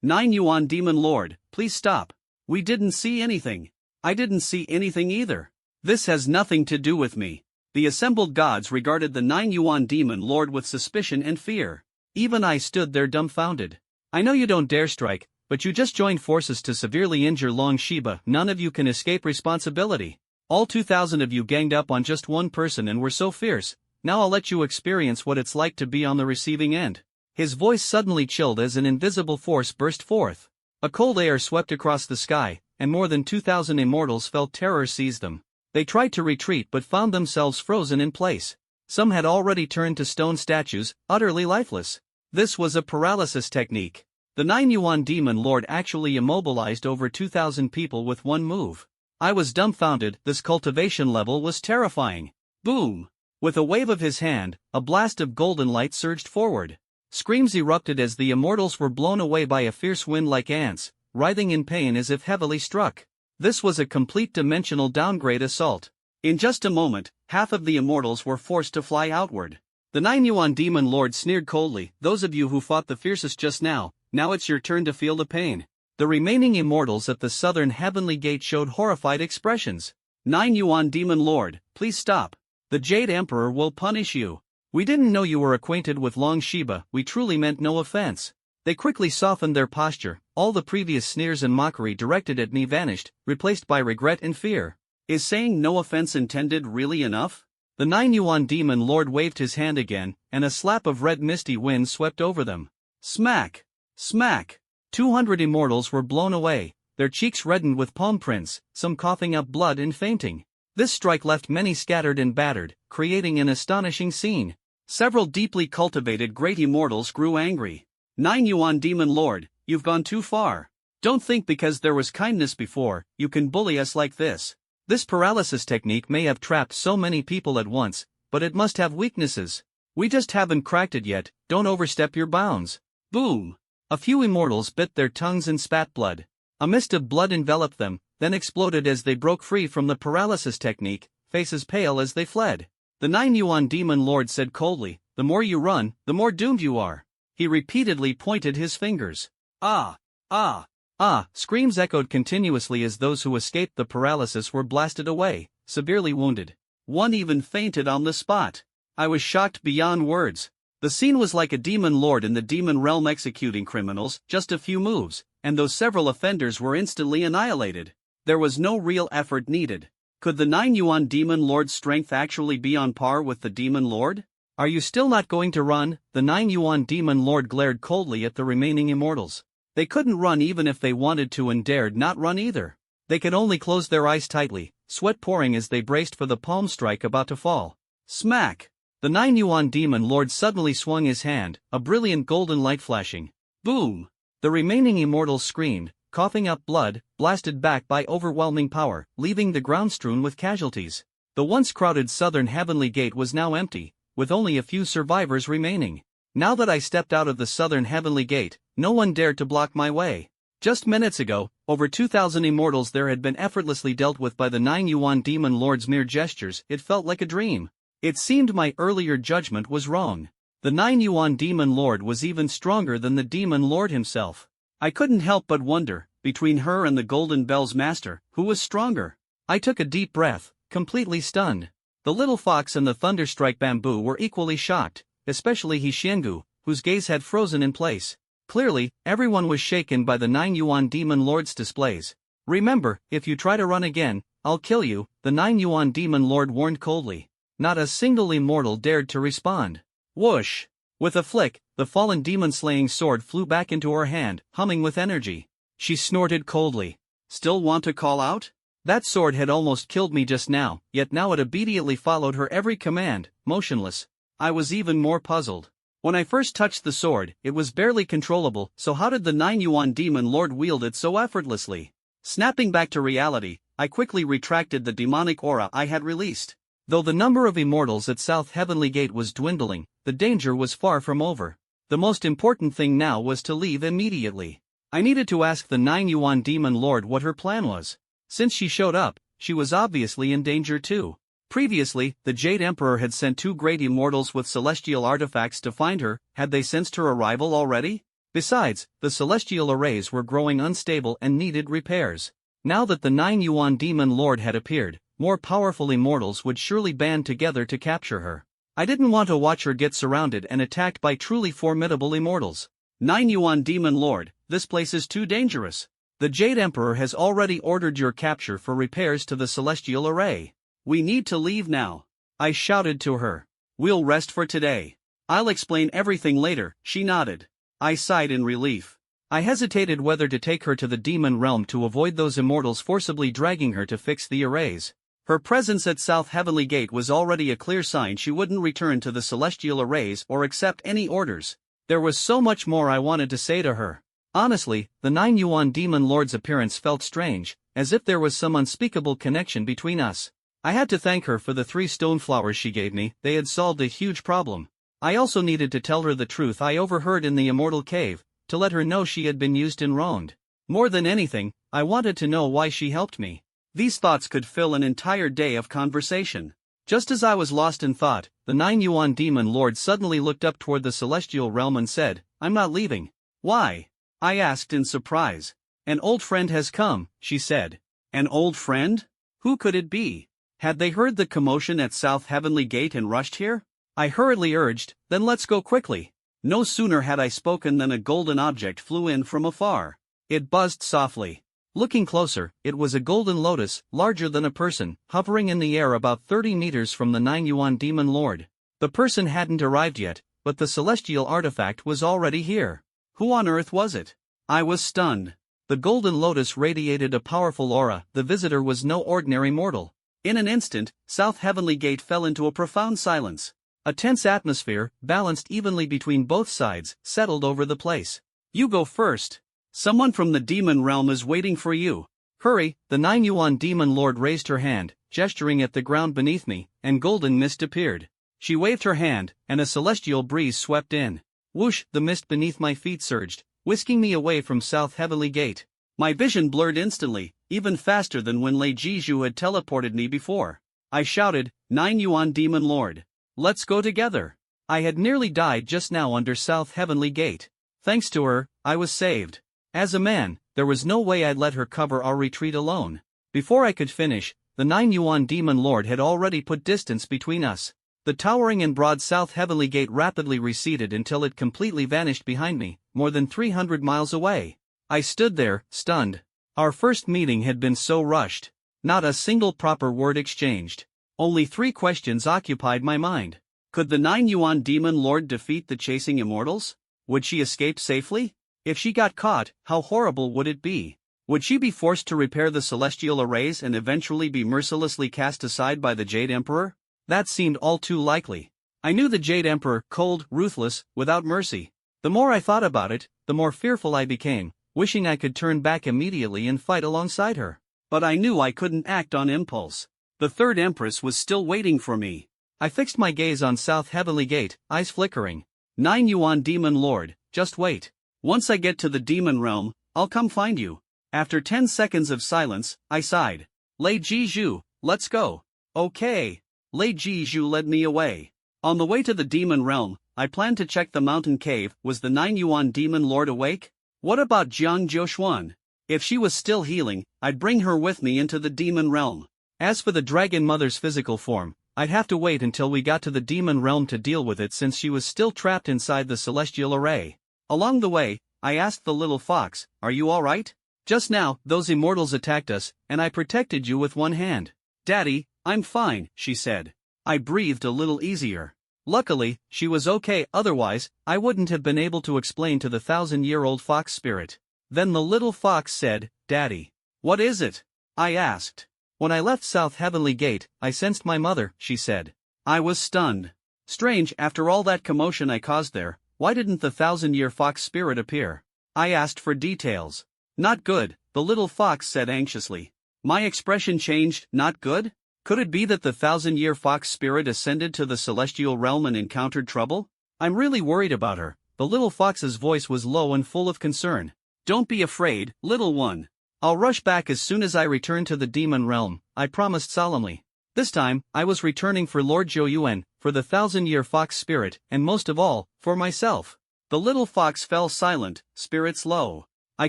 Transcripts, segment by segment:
9 Yuan Demon Lord, please stop. We didn't see anything. I didn't see anything either. This has nothing to do with me. The assembled gods regarded the 9 Yuan Demon Lord with suspicion and fear. Even I stood there dumbfounded. I know you don't dare strike, but you just joined forces to severely injure Long Shiba. None of you can escape responsibility. All 2,000 of you ganged up on just one person and were so fierce. Now I'll let you experience what it's like to be on the receiving end. His voice suddenly chilled as an invisible force burst forth. A cold air swept across the sky, and more than 2,000 immortals felt terror seize them. They tried to retreat but found themselves frozen in place. Some had already turned to stone statues, utterly lifeless. This was a paralysis technique. The 9 Yuan Demon Lord actually immobilized over 2,000 people with one move. I was dumbfounded. This cultivation level was terrifying. Boom! With a wave of his hand, a blast of golden light surged forward. Screams erupted as the immortals were blown away by a fierce wind like ants, writhing in pain as if heavily struck. This was a complete dimensional downgrade assault. In just a moment, half of the immortals were forced to fly outward. The 9 Yuan Demon Lord sneered coldly, "Those of you who fought the fiercest just now it's your turn to feel the pain." The remaining immortals at the southern heavenly gate showed horrified expressions. 9 Yuan Demon Lord, please stop. The Jade Emperor will punish you. We didn't know you were acquainted with Long Shiba. We truly meant no offense. They quickly softened their posture. All the previous sneers and mockery directed at me vanished, replaced by regret and fear. Is saying no offense intended really enough? The 9 Yuan Demon Lord waved his hand again, and a slap of red misty wind swept over them. Smack! Smack! 200 immortals were blown away, their cheeks reddened with palm prints, some coughing up blood and fainting. This strike left many scattered and battered, creating an astonishing scene. Several deeply cultivated great immortals grew angry. 9 Yuan Demon Lord, you've gone too far. Don't think because there was kindness before, you can bully us like this. This paralysis technique may have trapped so many people at once, but it must have weaknesses. We just haven't cracked it yet. Don't overstep your bounds. Boom! A few immortals bit their tongues and spat blood. A mist of blood enveloped them, then exploded as they broke free from the paralysis technique, faces pale as they fled. The 9 Yuan Demon Lord said coldly, "The more you run, the more doomed you are." He repeatedly pointed his fingers. Ah! Ah! Ah! Screams echoed continuously as those who escaped the paralysis were blasted away, severely wounded. One even fainted on the spot. I was shocked beyond words. The scene was like a demon lord in the demon realm executing criminals, just a few moves, and those several offenders were instantly annihilated. There was no real effort needed. Could the 9 Yuan Demon Lord's strength actually be on par with the Demon Lord? Are you still not going to run? The 9 Yuan Demon Lord glared coldly at the remaining immortals. They couldn't run even if they wanted to and dared not run either. They could only close their eyes tightly, sweat pouring as they braced for the palm strike about to fall. Smack! The 9 Yuan Demon Lord suddenly swung his hand, a brilliant golden light flashing. Boom! The remaining immortals screamed, coughing up blood, blasted back by overwhelming power, leaving the ground strewn with casualties. The once crowded southern heavenly gate was now empty, with only a few survivors remaining. Now that I stepped out of the southern heavenly gate, no one dared to block my way. Just minutes ago, over 2,000 immortals there had been effortlessly dealt with by the 9 Yuan Demon Lord's mere gestures. It felt like a dream. It seemed my earlier judgment was wrong. The 9 Yuan Demon Lord was even stronger than the Demon Lord himself. I couldn't help but wonder, between her and the Golden Bell's master, who was stronger? I took a deep breath, completely stunned. The little fox and the Thunderstrike Bamboo were equally shocked, especially He Xiangu, whose gaze had frozen in place. Clearly, everyone was shaken by the 9 Yuan Demon Lord's displays. Remember, if you try to run again, I'll kill you, the 9 Yuan Demon Lord warned coldly. Not a single immortal dared to respond. Whoosh! With a flick, the fallen demon-slaying sword flew back into her hand, humming with energy. She snorted coldly. Still want to call out? That sword had almost killed me just now, yet now it obediently followed her every command, motionless. I was even more puzzled. When I first touched the sword, it was barely controllable, so how did the 9 Yuan Demon Lord wield it so effortlessly? Snapping back to reality, I quickly retracted the demonic aura I had released. Though the number of immortals at South Heavenly Gate was dwindling, the danger was far from over. The most important thing now was to leave immediately. I needed to ask the 9 Yuan Demon Lord what her plan was. Since she showed up, she was obviously in danger too. Previously, the Jade Emperor had sent 2 great immortals with celestial artifacts to find her. Had they sensed her arrival already? Besides, the celestial arrays were growing unstable and needed repairs. Now that the 9 Yuan demon lord had appeared, more powerful immortals would surely band together to capture her. I didn't want to watch her get surrounded and attacked by truly formidable immortals. 9 Yuan demon lord, this place is too dangerous. The Jade Emperor has already ordered your capture for repairs to the celestial array. We need to leave now. I shouted to her. We'll rest for today. I'll explain everything later, she nodded. I sighed in relief. I hesitated whether to take her to the demon realm to avoid those immortals forcibly dragging her to fix the arrays. Her presence at South Heavenly Gate was already a clear sign she wouldn't return to the celestial arrays or accept any orders. There was so much more I wanted to say to her. Honestly, the 9 Yuan demon lord's appearance felt strange, as if there was some unspeakable connection between us. I had to thank her for the 3 stone flowers she gave me, they had solved a huge problem. I also needed to tell her the truth I overheard in the immortal cave, to let her know she had been used and wronged. More than anything, I wanted to know why she helped me. These thoughts could fill an entire day of conversation. Just as I was lost in thought, the 9 Yuan demon lord suddenly looked up toward the celestial realm and said, "I'm not leaving." "Why?" I asked in surprise. "An old friend has come," she said. An old friend? Who could it be? Had they heard the commotion at South Heavenly Gate and rushed here? I hurriedly urged, "Then let's go quickly." No sooner had I spoken than a golden object flew in from afar. It buzzed softly. Looking closer, it was a golden lotus, larger than a person, hovering in the air about 30 meters from the 9 Yuan demon lord. The person hadn't arrived yet, but the celestial artifact was already here. Who on earth was it? I was stunned. The golden lotus radiated a powerful aura. The visitor was no ordinary mortal. In an instant, South Heavenly Gate fell into a profound silence. A tense atmosphere, balanced evenly between both sides, settled over the place. "You go first. Someone from the demon realm is waiting for you. Hurry!" The 9 Yuan demon lord raised her hand, gesturing at the ground beneath me, and golden mist appeared. She waved her hand, and a celestial breeze swept in. Whoosh! The mist beneath my feet surged, whisking me away from South Heavenly Gate. My vision blurred instantly, even faster than when Li Jing had teleported me before. I shouted, 9 Yuan demon lord. Let's go together. I had nearly died just now under South Heavenly Gate. Thanks to her, I was saved. As a man, there was no way I'd let her cover our retreat alone. Before I could finish, the 9 Yuan demon lord had already put distance between us. The towering and broad South Heavenly Gate rapidly receded until it completely vanished behind me, more than 300 miles away. I stood there, stunned. Our first meeting had been so rushed. Not a single proper word exchanged. Only 3 questions occupied my mind. Could the 9 Yuan demon lord defeat the chasing immortals? Would she escape safely? If she got caught, how horrible would it be? Would she be forced to repair the celestial arrays and eventually be mercilessly cast aside by the Jade Emperor? That seemed all too likely. I knew the Jade Emperor, cold, ruthless, without mercy. The more I thought about it, the more fearful I became, wishing I could turn back immediately and fight alongside her. But I knew I couldn't act on impulse. The third Empress was still waiting for me. I fixed my gaze on South Heavenly Gate, eyes flickering. 9 Yuan demon lord, just wait. Once I get to the demon realm, I'll come find you. After 10 seconds of silence, I sighed. Li Jing, let's go. Okay. Li Jing led me away. On the way to the demon realm, I planned to check the mountain cave. Was the 9 Yuan demon lord awake? What about Jiang Jiushuan? If she was still healing, I'd bring her with me into the demon realm. As for the Dragon Mother's physical form, I'd have to wait until we got to the demon realm to deal with it since she was still trapped inside the celestial array. Along the way, I asked the little fox, "Are you alright? Just now, those immortals attacked us, and I protected you with one hand." "Daddy, I'm fine," she said. I breathed a little easier. Luckily, she was okay, otherwise, I wouldn't have been able to explain to the 1,000-year-old fox spirit. Then the little fox said, "Daddy." "What is it?" I asked. "When I left South Heavenly Gate, I sensed my mother," she said. I was stunned. Strange, after all that commotion I caused there, why didn't the 1,000-year fox spirit appear? I asked for details. "Not good," the little fox said anxiously. My expression changed. Not good? Could it be that the 1,000-year fox spirit ascended to the celestial realm and encountered trouble? "I'm really worried about her." The little fox's voice was low and full of concern. "Don't be afraid, little one. I'll rush back as soon as I return to the demon realm," I promised solemnly. This time, I was returning for Lord Zhou Yuan, for the 1,000-year fox spirit, and most of all, for myself. The little fox fell silent, spirits low. I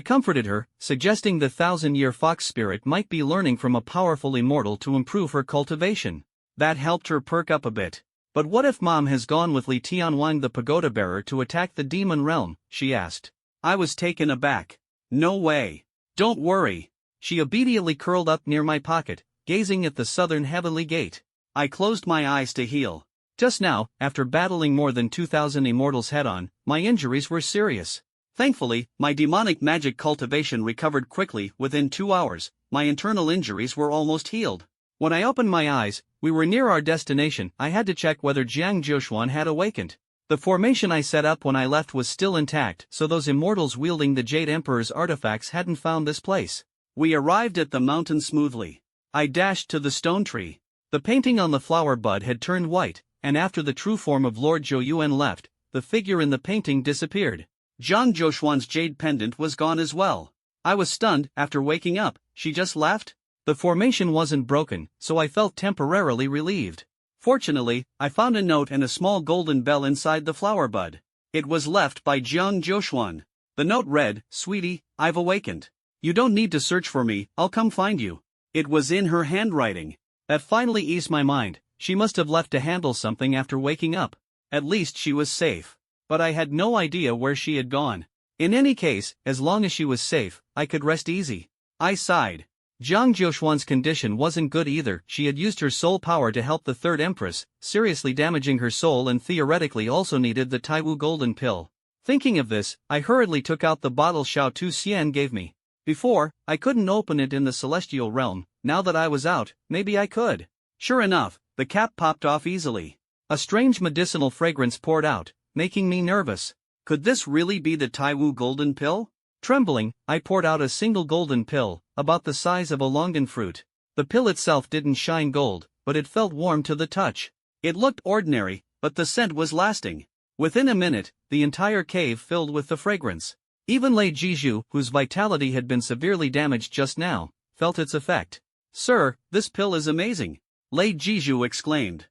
comforted her, suggesting the 1,000-year fox spirit might be learning from a powerful immortal to improve her cultivation. That helped her perk up a bit. But what if Mom has gone with Li Tianwang the pagoda bearer to attack the demon realm, she asked. I was taken aback. No way. Don't worry. She obediently curled up near my pocket, gazing at the southern heavenly gate. I closed my eyes to heal. Just now, after battling more than 2,000 immortals head-on, my injuries were serious. Thankfully, my demonic magic cultivation recovered quickly. Within 2 hours, my internal injuries were almost healed. When I opened my eyes, we were near our destination. I had to check whether Jiang Jiushuan had awakened. The formation I set up when I left was still intact, so those immortals wielding the Jade Emperor's artifacts hadn't found this place. We arrived at the mountain smoothly. I dashed to the stone tree. The painting on the flower bud had turned white, and after the true form of Lord Zhou Yuan left, the figure in the painting disappeared. Jiang Jiushuan's jade pendant was gone as well. I was stunned. After waking up, she just left? The formation wasn't broken, so I felt temporarily relieved. Fortunately, I found a note and a small golden bell inside the flower bud. It was left by Jiang Jiushuan. The note read, "Sweetie, I've awakened. You don't need to search for me, I'll come find you." It was in her handwriting. That finally eased my mind. She must have left to handle something after waking up. At least she was safe. But I had no idea where she had gone. In any case, as long as she was safe, I could rest easy. I sighed. Jiang Jiushuan's condition wasn't good either. She had used her soul power to help the third empress, seriously damaging her soul, and theoretically also needed the Taiwu golden pill. Thinking of this, I hurriedly took out the bottle Xiao Tu Xian gave me. Before, I couldn't open it in the celestial realm. Now that I was out, maybe I could. Sure enough, the cap popped off easily. A strange medicinal fragrance poured out, making me nervous. Could this really be the Taiwu golden pill? Trembling, I poured out a single golden pill, about the size of a longan fruit. The pill itself didn't shine gold, but it felt warm to the touch. It looked ordinary, but the scent was lasting. Within a minute, the entire cave filled with the fragrance. Even Lei Jizhu, whose vitality had been severely damaged just now, felt its effect. "Sir, this pill is amazing," Lei Jizhu exclaimed.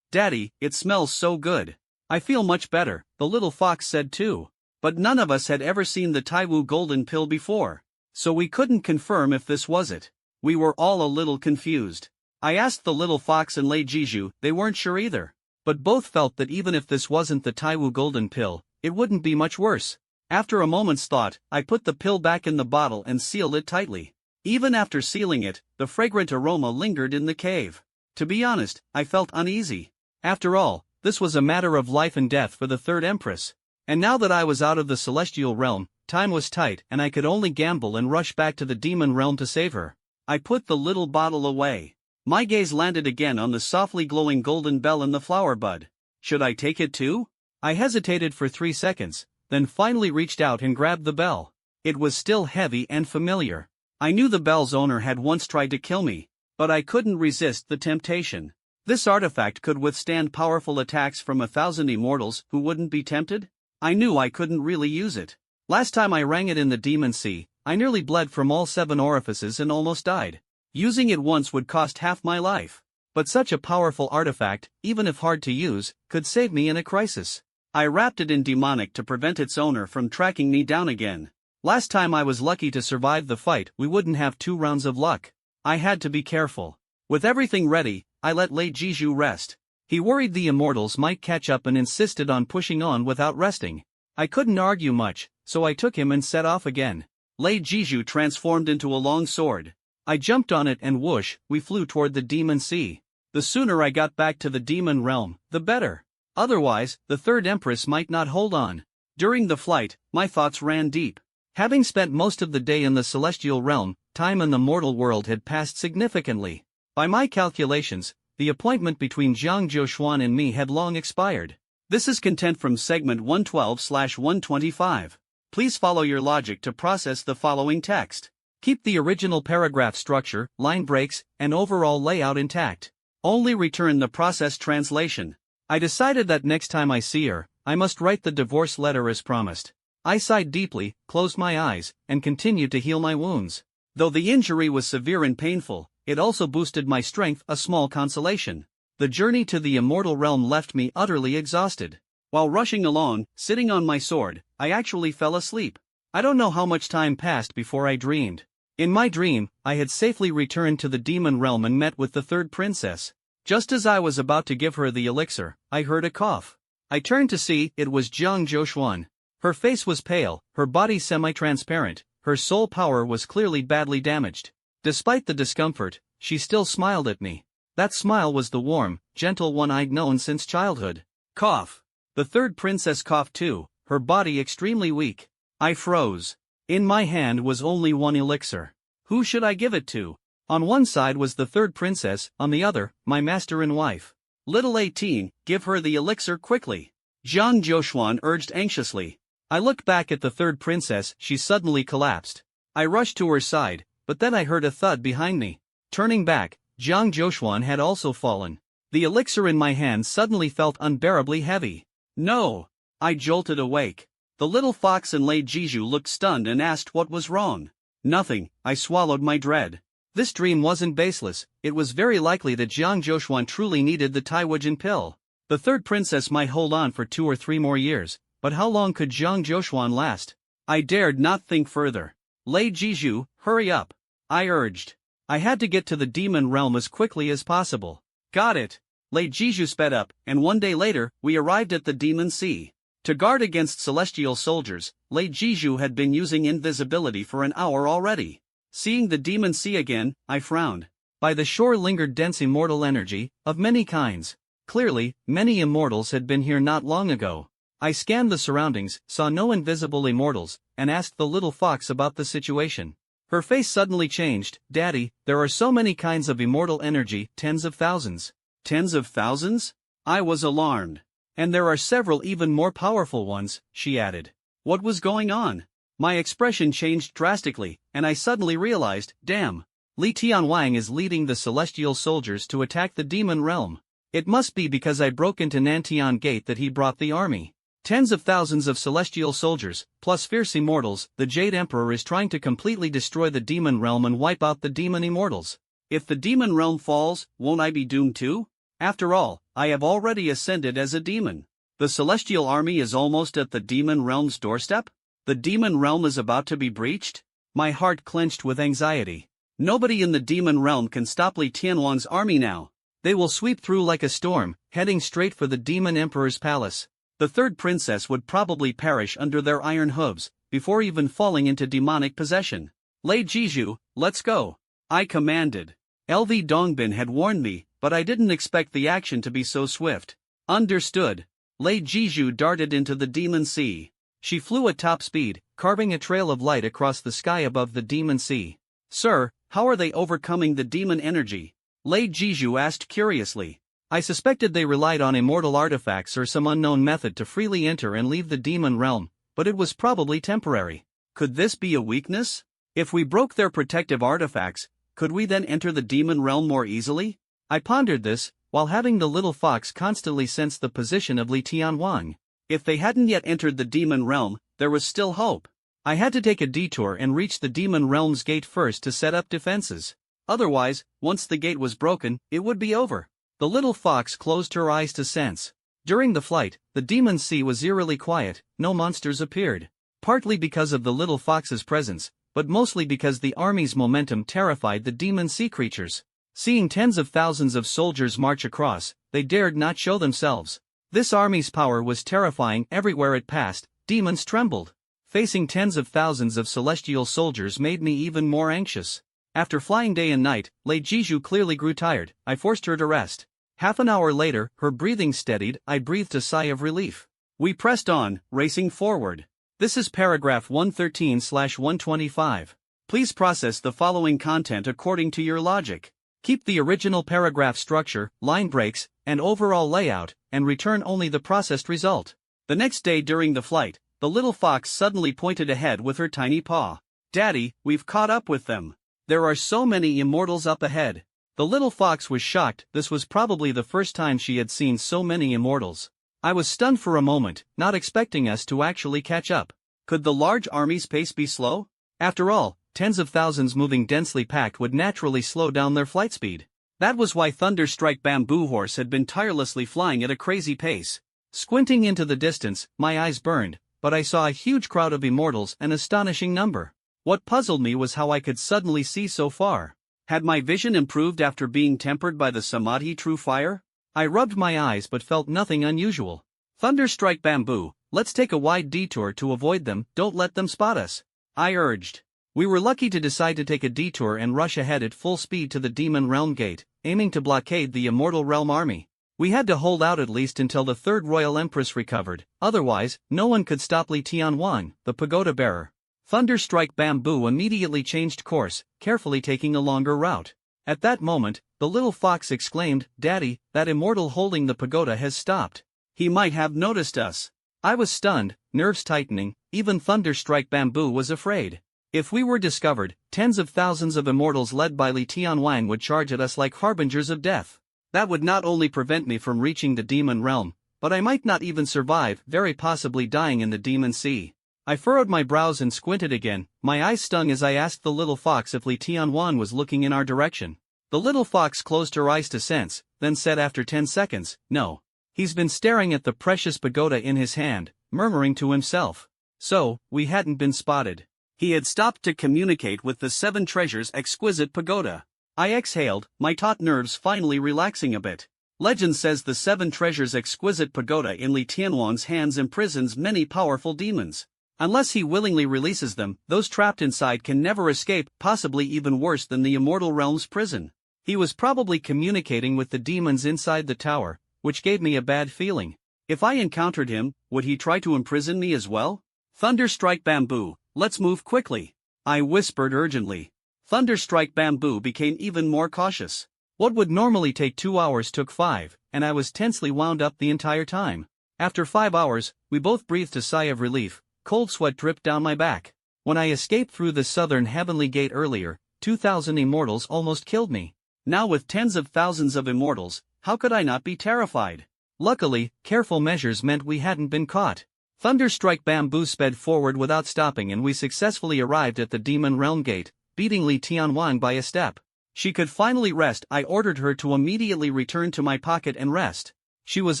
"Daddy, it smells so good. I feel much better," the little fox said too. But none of us had ever seen the Taiwu golden pill before, so we couldn't confirm if this was it. We were all a little confused. I asked the little fox and Lei Jizhu, they weren't sure either. But both felt that even if this wasn't the Taiwu golden pill, it wouldn't be much worse. After a moment's thought, I put the pill back in the bottle and sealed it tightly. Even after sealing it, the fragrant aroma lingered in the cave. To be honest, I felt uneasy. After all, this was a matter of life and death for the third empress. And now that I was out of the celestial realm, time was tight and I could only gamble and rush back to the demon realm to save her. I put the little bottle away. My gaze landed again on the softly glowing golden bell in the flower bud. Should I take it too? I hesitated for 3 seconds, then finally reached out and grabbed the bell. It was still heavy and familiar. I knew the bell's owner had once tried to kill me, but I couldn't resist the temptation. This artifact could withstand powerful attacks from 1,000 immortals who wouldn't be tempted? I knew I couldn't really use it. Last time I rang it in the Demon Sea, I nearly bled from all 7 orifices and almost died. Using it once would cost half my life. But such a powerful artifact, even if hard to use, could save me in a crisis. I wrapped it in demonic to prevent its owner from tracking me down again. Last time I was lucky to survive the fight. We wouldn't have 2 rounds of luck. I had to be careful. With everything ready, I let Lei Jizhu rest. He worried the immortals might catch up and insisted on pushing on without resting. I couldn't argue much, so I took him and set off again. Lei Jizhu transformed into a long sword. I jumped on it and whoosh, we flew toward the Demon Sea. The sooner I got back to the demon realm, the better. Otherwise, the third empress might not hold on. During the flight, my thoughts ran deep. Having spent most of the day in the celestial realm, time in the mortal world had passed significantly. By my calculations, the appointment between Jiang Jiushuan and me had long expired. This is content from segment 112/125. Please follow your logic to process the following text. Keep the original paragraph structure, line breaks, and overall layout intact. Only return the processed translation. I decided that next time I see her, I must write the divorce letter as promised. I sighed deeply, closed my eyes, and continued to heal my wounds. Though the injury was severe and painful, it also boosted my strength, a small consolation. The journey to the immortal realm left me utterly exhausted. While rushing along, sitting on my sword, I actually fell asleep. I don't know how much time passed before I dreamed. In my dream, I had safely returned to the demon realm and met with the third princess. Just as I was about to give her the elixir, I heard a cough. I turned to see, it was Jiang Zhoushuan. Her face was pale, her body semi-transparent, her soul power was clearly badly damaged. Despite the discomfort, she still smiled at me. That smile was the warm, gentle one I'd known since childhood. Cough. The third princess coughed too, her body extremely weak. I froze. In my hand was only one elixir. Who should I give it to? On one side was the third princess, on the other, my master and wife. Little 18, give her the elixir quickly. Jiang Zhoushuan urged anxiously. I looked back at the third princess, she suddenly collapsed. I rushed to her side, but then I heard a thud behind me. Turning back, Jiang Zhoushuan had also fallen. The elixir in my hand suddenly felt unbearably heavy. No! I jolted awake. The little fox and Li Jing looked stunned and asked what was wrong. Nothing, I swallowed my dread. This dream wasn't baseless, it was very likely that Jiang Zhoushuan truly needed the Taiwujin pill. The third princess might hold on for 2 or 3 more years, but how long could Jiang Zhoushuan last? I dared not think further. Li Jing, hurry up. I urged. I had to get to the demon realm as quickly as possible. Got it. Li Jing sped up, and 1 day later, we arrived at the demon sea. To guard against celestial soldiers, Li Jing had been using invisibility for an hour already. Seeing the demon sea again, I frowned. By the shore lingered dense immortal energy, of many kinds. Clearly, many immortals had been here not long ago. I scanned the surroundings, saw no invisible immortals, and asked the little fox about the situation. Her face suddenly changed. Daddy, there are so many kinds of immortal energy, tens of thousands. Tens of thousands? I was alarmed. And there are several even more powerful ones, she added. What was going on? My expression changed drastically, and I suddenly realized, damn. Li Tianwang is leading the celestial soldiers to attack the demon realm. It must be because I broke into Nantian Gate that he brought the army. Tens of thousands of celestial soldiers, plus fierce immortals, the Jade Emperor is trying to completely destroy the demon realm and wipe out the demon immortals. If the demon realm falls, won't I be doomed too? After all, I have already ascended as a demon. The celestial army is almost at the demon realm's doorstep? The demon realm is about to be breached? My heart clenched with anxiety. Nobody in the demon realm can stop Li Tianwang's army now. They will sweep through like a storm, heading straight for the demon emperor's palace. The third princess would probably perish under their iron hooves, before even falling into demonic possession. Li Jing, let's go. I commanded. LV Dongbin had warned me, but I didn't expect the action to be so swift. Understood. Li Jing darted into the demon sea. She flew at top speed, carving a trail of light across the sky above the demon sea. Sir, how are they overcoming the demon energy? Li Jing asked curiously. I suspected they relied on immortal artifacts or some unknown method to freely enter and leave the demon realm, but it was probably temporary. Could this be a weakness? If we broke their protective artifacts, could we then enter the demon realm more easily? I pondered this, while having the little fox constantly sense the position of Li Tianwang. If they hadn't yet entered the demon realm, there was still hope. I had to take a detour and reach the demon realm's gate first to set up defenses. Otherwise, once the gate was broken, it would be over. The little fox closed her eyes to sense. During the flight, the demon sea was eerily quiet, no monsters appeared. Partly because of the little fox's presence, but mostly because the army's momentum terrified the demon sea creatures. Seeing tens of thousands of soldiers march across, they dared not show themselves. This army's power was terrifying. Everywhere it passed, demons trembled. Facing tens of thousands of celestial soldiers made me even more anxious. After flying day and night, Li Jing clearly grew tired. I forced her to rest. Half an hour later, her breathing steadied. I breathed a sigh of relief. We pressed on, racing forward. This is paragraph 113/125. Please process the following content according to your logic. Keep the original paragraph structure, line breaks, and overall layout, and return only the processed result. The next day during the flight, the little fox suddenly pointed ahead with her tiny paw. Daddy, we've caught up with them. There are so many immortals up ahead. The little fox was shocked. This was probably the first time she had seen so many immortals. I was stunned for a moment, not expecting us to actually catch up. Could the large army's pace be slow? After all, tens of thousands moving densely packed would naturally slow down their flight speed. That was why Thunderstrike Bamboo Horse had been tirelessly flying at a crazy pace. Squinting into the distance, my eyes burned, but I saw a huge crowd of immortals, an astonishing number. What puzzled me was how I could suddenly see so far. Had my vision improved after being tempered by the Samadhi true fire? I rubbed my eyes but felt nothing unusual. Thunderstrike bamboo, let's take a wide detour to avoid them, don't let them spot us, I urged. We were lucky to decide to take a detour and rush ahead at full speed to the Demon Realm Gate, aiming to blockade the Immortal Realm army. We had to hold out at least until the third Royal Empress recovered, otherwise, no one could stop Li Tianwan, the pagoda bearer. Thunderstrike bamboo immediately changed course, carefully taking a longer route. At that moment, the little fox exclaimed, "Daddy, that immortal holding the pagoda has stopped. He might have noticed us." I was stunned, nerves tightening, even Thunderstrike bamboo was afraid. If we were discovered, tens of thousands of immortals led by Li Tianwan would charge at us like harbingers of death. That would not only prevent me from reaching the demon realm, but I might not even survive, very possibly dying in the demon sea. I furrowed my brows and squinted again, my eyes stung as I asked the little fox if Li Tianwan was looking in our direction. The little fox closed her eyes to sense, then said after 10 seconds, "No. He's been staring at the precious pagoda in his hand, murmuring to himself." So, we hadn't been spotted. He had stopped to communicate with the 7 treasures' exquisite pagoda. I exhaled, my taut nerves finally relaxing a bit. Legend says the 7 treasures' exquisite pagoda in Li Tianwan's hands imprisons many powerful demons. Unless he willingly releases them, those trapped inside can never escape, possibly even worse than the Immortal Realm's prison. He was probably communicating with the demons inside the tower, which gave me a bad feeling. If I encountered him, would he try to imprison me as well? Thunderstrike bamboo, let's move quickly, I whispered urgently. Thunderstrike bamboo became even more cautious. What would normally take 2 hours took 5, and I was tensely wound up the entire time. After 5 hours, we both breathed a sigh of relief, cold sweat dripped down my back. When I escaped through the southern heavenly gate earlier, 2,000 immortals almost killed me. Now with tens of thousands of immortals, how could I not be terrified? Luckily, careful measures meant we hadn't been caught. Thunderstrike bamboo sped forward without stopping and we successfully arrived at the Demon Realm Gate, beating Li Tianwan by a step. She could finally rest. I ordered her to immediately return to my pocket and rest. She was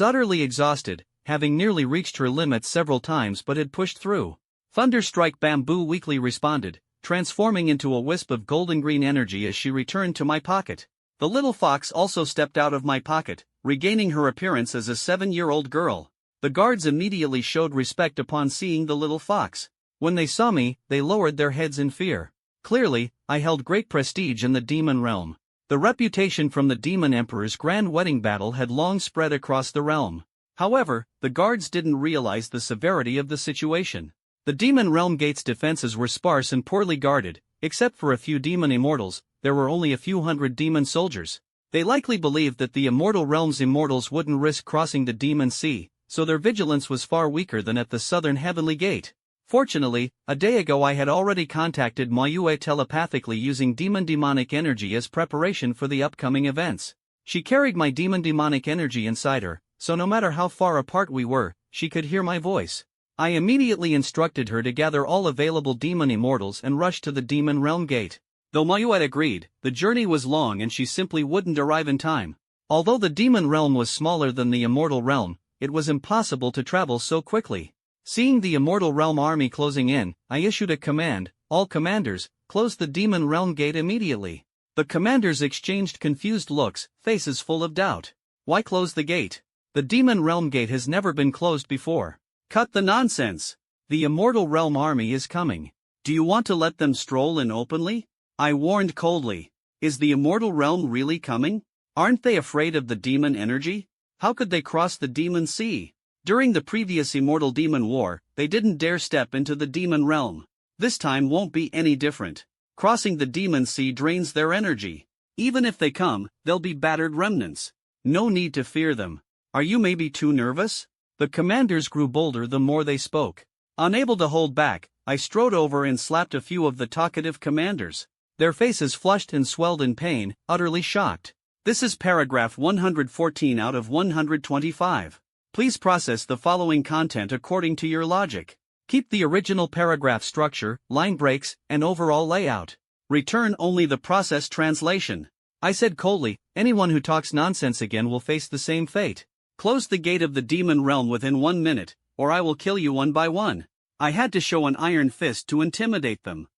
utterly exhausted, having nearly reached her limit several times but had pushed through. Thunderstrike bamboo weakly responded, transforming into a wisp of golden-green energy as she returned to my pocket. The little fox also stepped out of my pocket, regaining her appearance as a 7-year-old girl. The guards immediately showed respect upon seeing the little fox. When they saw me, they lowered their heads in fear. Clearly, I held great prestige in the demon realm. The reputation from the Demon Emperor's grand wedding battle had long spread across the realm. However, the guards didn't realize the severity of the situation. The Demon Realm Gate's defenses were sparse and poorly guarded, except for a few demon immortals. There were only a few hundred demon soldiers. They likely believed that the Immortal Realm's immortals wouldn't risk crossing the demon sea, so their vigilance was far weaker than at the southern heavenly gate. Fortunately, a day ago I had already contacted Mayue telepathically using demonic energy as preparation for the upcoming events. She carried my demonic energy inside her, so no matter how far apart we were, she could hear my voice. I immediately instructed her to gather all available demon immortals and rush to the Demon Realm Gate. Though Mayue agreed, the journey was long and she simply wouldn't arrive in time. Although the Demon Realm was smaller than the Immortal Realm, it was impossible to travel so quickly. Seeing the Immortal Realm army closing in, I issued a command: all commanders, close the Demon Realm Gate immediately. The commanders exchanged confused looks, faces full of doubt. Why close the gate? The Demon Realm Gate has never been closed before. Cut the nonsense. The Immortal Realm army is coming. Do you want to let them stroll in openly? I warned coldly. Is the Immortal Realm really coming? Aren't they afraid of the demon energy? How could they cross the demon sea? During the previous Immortal Demon War, they didn't dare step into the demon realm. This time won't be any different. Crossing the demon sea drains their energy. Even if they come, they'll be battered remnants. No need to fear them. Are you maybe too nervous? The commanders grew bolder the more they spoke. Unable to hold back, I strode over and slapped a few of the talkative commanders. Their faces flushed and swelled in pain, utterly shocked. This is paragraph 114 out of 125. Please process the following content according to your logic. Keep the original paragraph structure, line breaks, and overall layout. Return only the processed translation. I said coldly, anyone who talks nonsense again will face the same fate. Close the gate of the demon realm within 1 minute, or I will kill you one by one. I had to show an iron fist to intimidate them.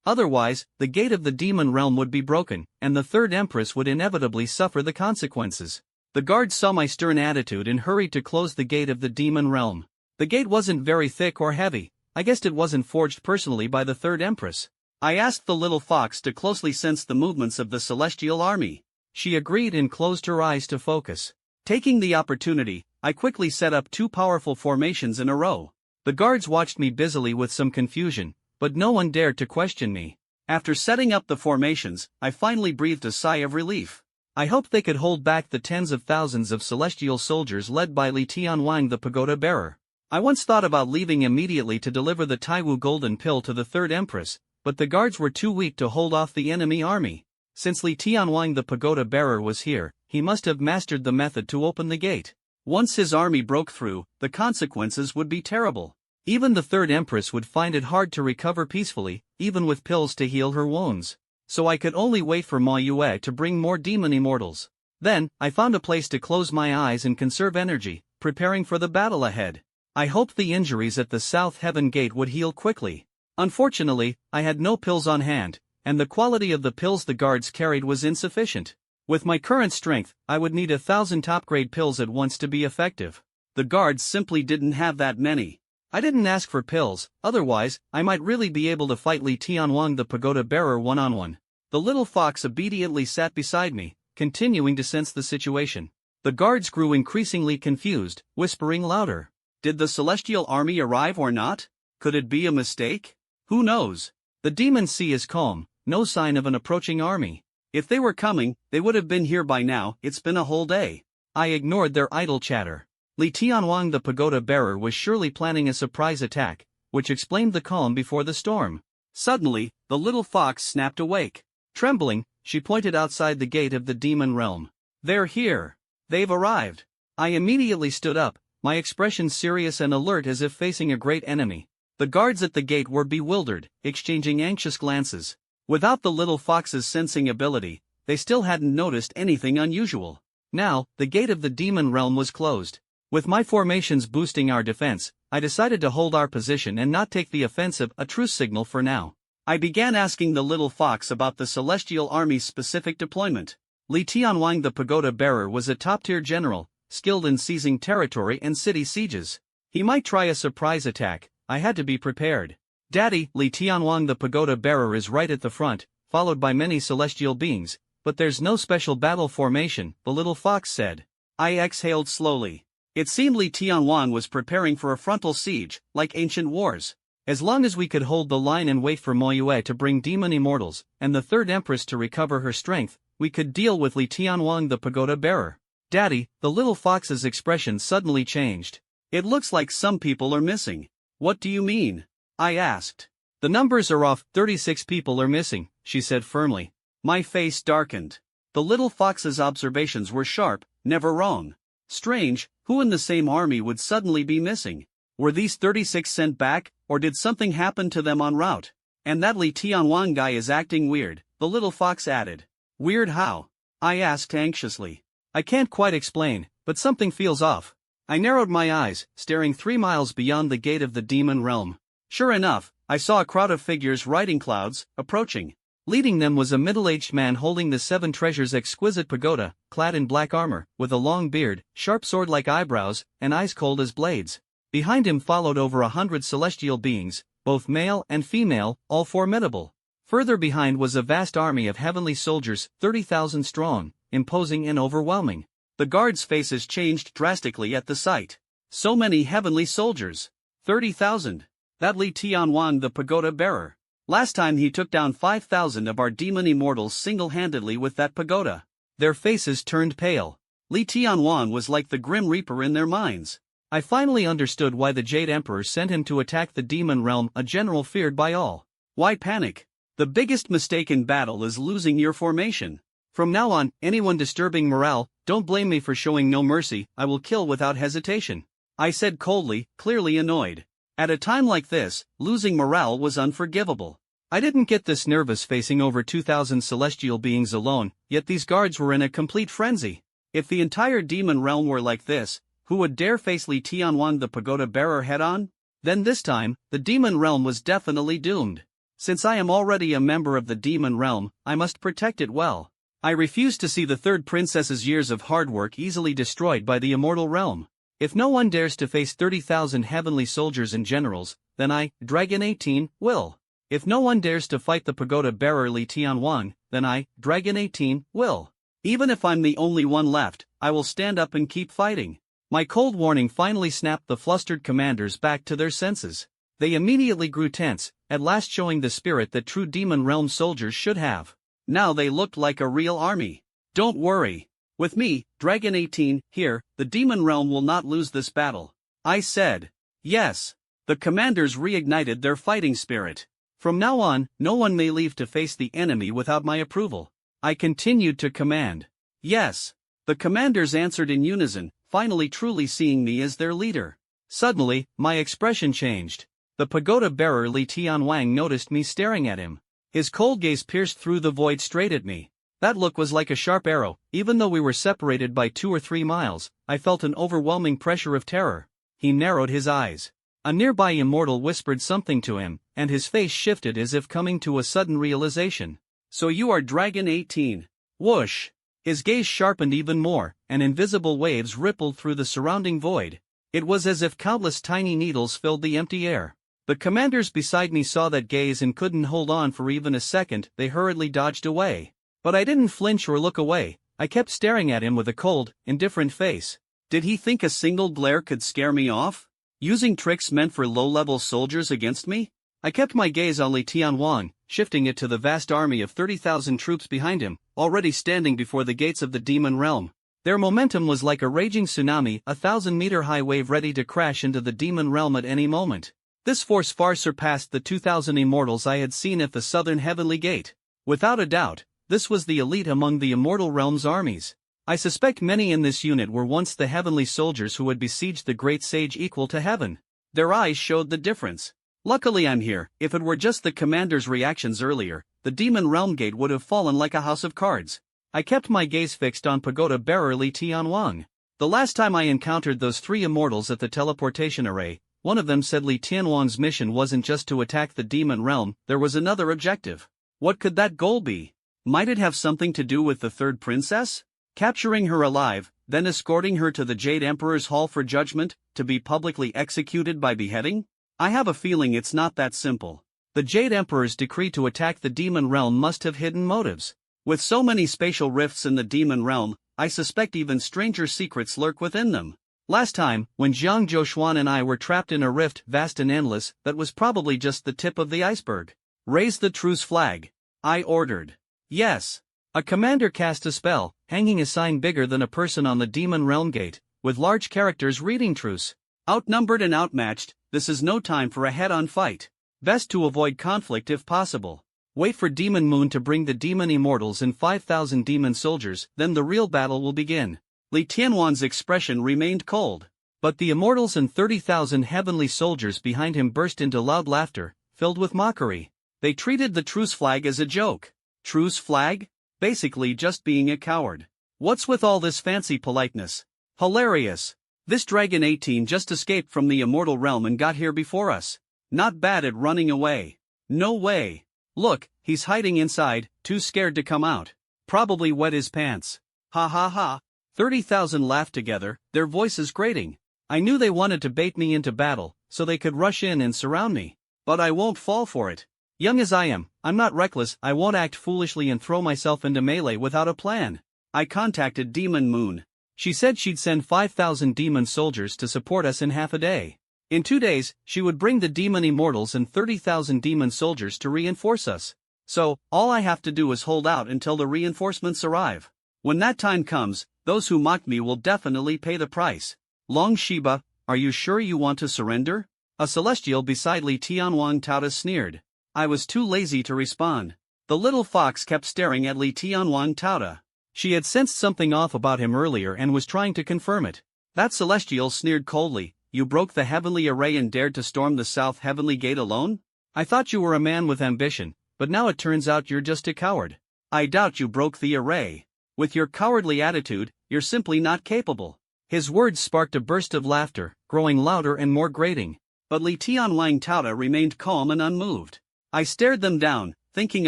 Otherwise, the gate of the demon realm would be broken, and the third empress would inevitably suffer the consequences. The guards saw my stern attitude and hurried to close the gate of the demon realm. The gate wasn't very thick or heavy. I guessed it wasn't forged personally by the third empress. I asked the little fox to closely sense the movements of the celestial army. She agreed and closed her eyes to focus. Taking the opportunity, I quickly set up 2 powerful formations in a row. The guards watched me busily with some confusion, but no one dared to question me. After setting up the formations, I finally breathed a sigh of relief. I hoped they could hold back the tens of thousands of celestial soldiers led by Li Tianwang the pagoda bearer. I once thought about leaving immediately to deliver the Taiwu golden pill to the third empress, but the guards were too weak to hold off the enemy army. Since Li Tianwang the pagoda bearer was here, he must have mastered the method to open the gate. Once his army broke through, the consequences would be terrible. Even the third empress would find it hard to recover peacefully, even with pills to heal her wounds. So I could only wait for Ma Yue to bring more demon immortals. Then, I found a place to close my eyes and conserve energy, preparing for the battle ahead. I hoped the injuries at the South Heaven Gate would heal quickly. Unfortunately, I had no pills on hand, and the quality of the pills the guards carried was insufficient. With my current strength, I would need 1,000 top-grade pills at once to be effective. The guards simply didn't have that many. I didn't ask for pills, otherwise, I might really be able to fight Li Tianwang the pagoda bearer one-on-one. The little fox obediently sat beside me, continuing to sense the situation. The guards grew increasingly confused, whispering louder. Did the celestial army arrive or not? Could it be a mistake? Who knows? The demon sea is calm, no sign of an approaching army. If they were coming, they would have been here by now. It's been a whole day. I ignored their idle chatter. Li Tianwang the pagoda bearer was surely planning a surprise attack, which explained the calm before the storm. Suddenly, the little fox snapped awake. Trembling, she pointed outside the gate of the demon realm. They're here. They've arrived. I immediately stood up, my expression serious and alert as if facing a great enemy. The guards at the gate were bewildered, exchanging anxious glances. Without the little fox's sensing ability, they still hadn't noticed anything unusual. Now, the gate of the demon realm was closed. With my formations boosting our defense, I decided to hold our position and not take the offensive, a truce signal for now. I began asking the little fox about the celestial army's specific deployment. Li Tianwang the pagoda bearer was a top-tier general, skilled in seizing territory and city sieges. He might try a surprise attack. I had to be prepared. Daddy, Li Tianwang the pagoda bearer is right at the front, followed by many celestial beings, but there's no special battle formation, the little fox said. I exhaled slowly. It seemed Li Tianwang was preparing for a frontal siege, like ancient wars. As long as we could hold the line and wait for Mo Yue to bring demon immortals, and the third empress to recover her strength, we could deal with Li Tianwang the pagoda bearer. Daddy, the little fox's expression suddenly changed. It looks like some people are missing. What do you mean? I asked. The numbers are off, 36 people are missing, she said firmly. My face darkened. The little fox's observations were sharp, never wrong. Strange, who in the same army would suddenly be missing? Were these 36 sent back, or did something happen to them en route? And that Li Tianwang guy is acting weird, the little fox added. Weird how? I asked anxiously. I can't quite explain, but something feels off. I narrowed my eyes, staring 3 miles beyond the gate of the demon realm. Sure enough, I saw a crowd of figures riding clouds, approaching. Leading them was a middle-aged man holding the 7 treasures exquisite pagoda, clad in black armor, with a long beard, sharp sword-like eyebrows, and eyes cold as blades. Behind him followed over 100 celestial beings, both male and female, all formidable. Further behind was a vast army of heavenly soldiers, 30,000 strong, imposing and overwhelming. The guards' faces changed drastically at the sight. So many heavenly soldiers. 30,000. That Li Tianwang the pagoda bearer. Last time he took down 5,000 of our demon immortals single-handedly with that pagoda. Their faces turned pale. Li Tianwang was like the Grim Reaper in their minds. I finally understood why the Jade Emperor sent him to attack the demon realm, a general feared by all. Why panic? The biggest mistake in battle is losing your formation. From now on, anyone disturbing morale, don't blame me for showing no mercy, I will kill without hesitation. I said coldly, clearly annoyed. At a time like this, losing morale was unforgivable. I didn't get this nervous facing over 2,000 celestial beings alone, yet these guards were in a complete frenzy. If the entire demon realm were like this, Who would dare face Li Tianwang the pagoda bearer head-on? Then this time, the demon realm was definitely doomed. Since I am already a member of the demon realm, I must protect it well. I refuse to see the third princess's years of hard work easily destroyed by the immortal realm. If no one dares to face 30,000 heavenly soldiers and generals, then I, Dragon 18, will. If no one dares to fight the pagoda bearer Li Tianwang, then I, Dragon 18, will. Even if I'm the only one left, I will stand up and keep fighting. My cold warning finally snapped the flustered commanders back to their senses. They immediately grew tense, at last showing the spirit that true demon realm soldiers should have. Now they looked like a real army. Don't worry. With me, Dragon 18, here, the demon realm will not lose this battle. I said. Yes. The commanders reignited their fighting spirit. From now on, no one may leave to face the enemy without my approval. I continued to command. Yes. The commanders answered in unison, finally truly seeing me as their leader. Suddenly, my expression changed. The pagoda bearer Li Tianwang noticed me staring at him. His cold gaze pierced through the void straight at me. That look was like a sharp arrow. Even though we were separated by 2 or 3 miles, I felt an overwhelming pressure of terror. He narrowed his eyes. A nearby immortal whispered something to him, and his face shifted as if coming to a sudden realization. So you are Dragon 18. Whoosh! His gaze sharpened even more, and invisible waves rippled through the surrounding void. It was as if countless tiny needles filled the empty air. The commanders beside me saw that gaze and couldn't hold on for even a second. They hurriedly dodged away. But I didn't flinch or look away. I kept staring at him with a cold, indifferent face. Did he think a single glare could scare me off? Using tricks meant for low-level soldiers against me? I kept my gaze on Li Tianwang, shifting it to the vast army of 30,000 troops behind him, already standing before the gates of the demon realm. Their momentum was like a raging tsunami, a 1,000-meter-high wave ready to crash into the demon realm at any moment. This force far surpassed the 2,000 immortals I had seen at the southern heavenly gate. Without a doubt, this was the elite among the immortal realm's armies. I suspect many in this unit were once the heavenly soldiers who had besieged the great sage equal to heaven. Their eyes showed the difference. Luckily I'm here. If it were just the commander's reactions earlier, the demon realm gate would have fallen like a house of cards. I kept my gaze fixed on pagoda bearer Li Tianwang. The last time I encountered those 3 immortals at the teleportation array, one of them said Li Tianwang's mission wasn't just to attack the demon realm, there was another objective. What could that goal be? Might it have something to do with the third princess? Capturing her alive, then escorting her to the Jade Emperor's Hall for judgment, to be publicly executed by beheading? I have a feeling it's not that simple. The Jade Emperor's decree to attack the demon realm must have hidden motives. With so many spatial rifts in the demon realm, I suspect even stranger secrets lurk within them. Last time, when Jiang Zhoushuan and I were trapped in a rift vast and endless, that was probably just the tip of the iceberg. Raise the truce flag. I ordered. Yes. A commander cast a spell, hanging a sign bigger than a person on the demon realm gate, with large characters reading truce. Outnumbered and outmatched, this is no time for a head-on fight. Best to avoid conflict if possible. Wait for Demon Moon to bring the demon immortals and 5,000 demon soldiers, then the real battle will begin. Li Tianwan's expression remained cold. But the immortals and 30,000 heavenly soldiers behind him burst into loud laughter, filled with mockery. They treated the truce flag as a joke. Truce flag? Basically just being a coward. What's with all this fancy politeness? Hilarious. This Dragon 18 just escaped from the immortal realm and got here before us. Not bad at running away. No way. Look, he's hiding inside, too scared to come out. Probably wet his pants. Ha ha ha. 30,000 laughed together, their voices grating. I knew they wanted to bait me into battle, so they could rush in and surround me. But I won't fall for it. Young as I am, I'm not reckless. I won't act foolishly and throw myself into melee without a plan. I contacted Demon Moon. She said she'd send 5,000 demon soldiers to support us in half a day. In 2 days, she would bring the demon immortals and 30,000 demon soldiers to reinforce us. So, all I have to do is hold out until the reinforcements arrive. When that time comes, those who mocked me will definitely pay the price. Long Shiba, are you sure you want to surrender? A celestial beside Li Tianwang Tauta sneered. I was too lazy to respond. The little fox kept staring at Li Tianwang Tauta. She had sensed something off about him earlier and was trying to confirm it. That celestial sneered coldly. You broke the heavenly array and dared to storm the south heavenly gate alone? I thought you were a man with ambition, but now it turns out you're just a coward. I doubt you broke the array. With your cowardly attitude, you're simply not capable. His words sparked a burst of laughter, growing louder and more grating. But Li Tianwang Tauta remained calm and unmoved. I stared them down, thinking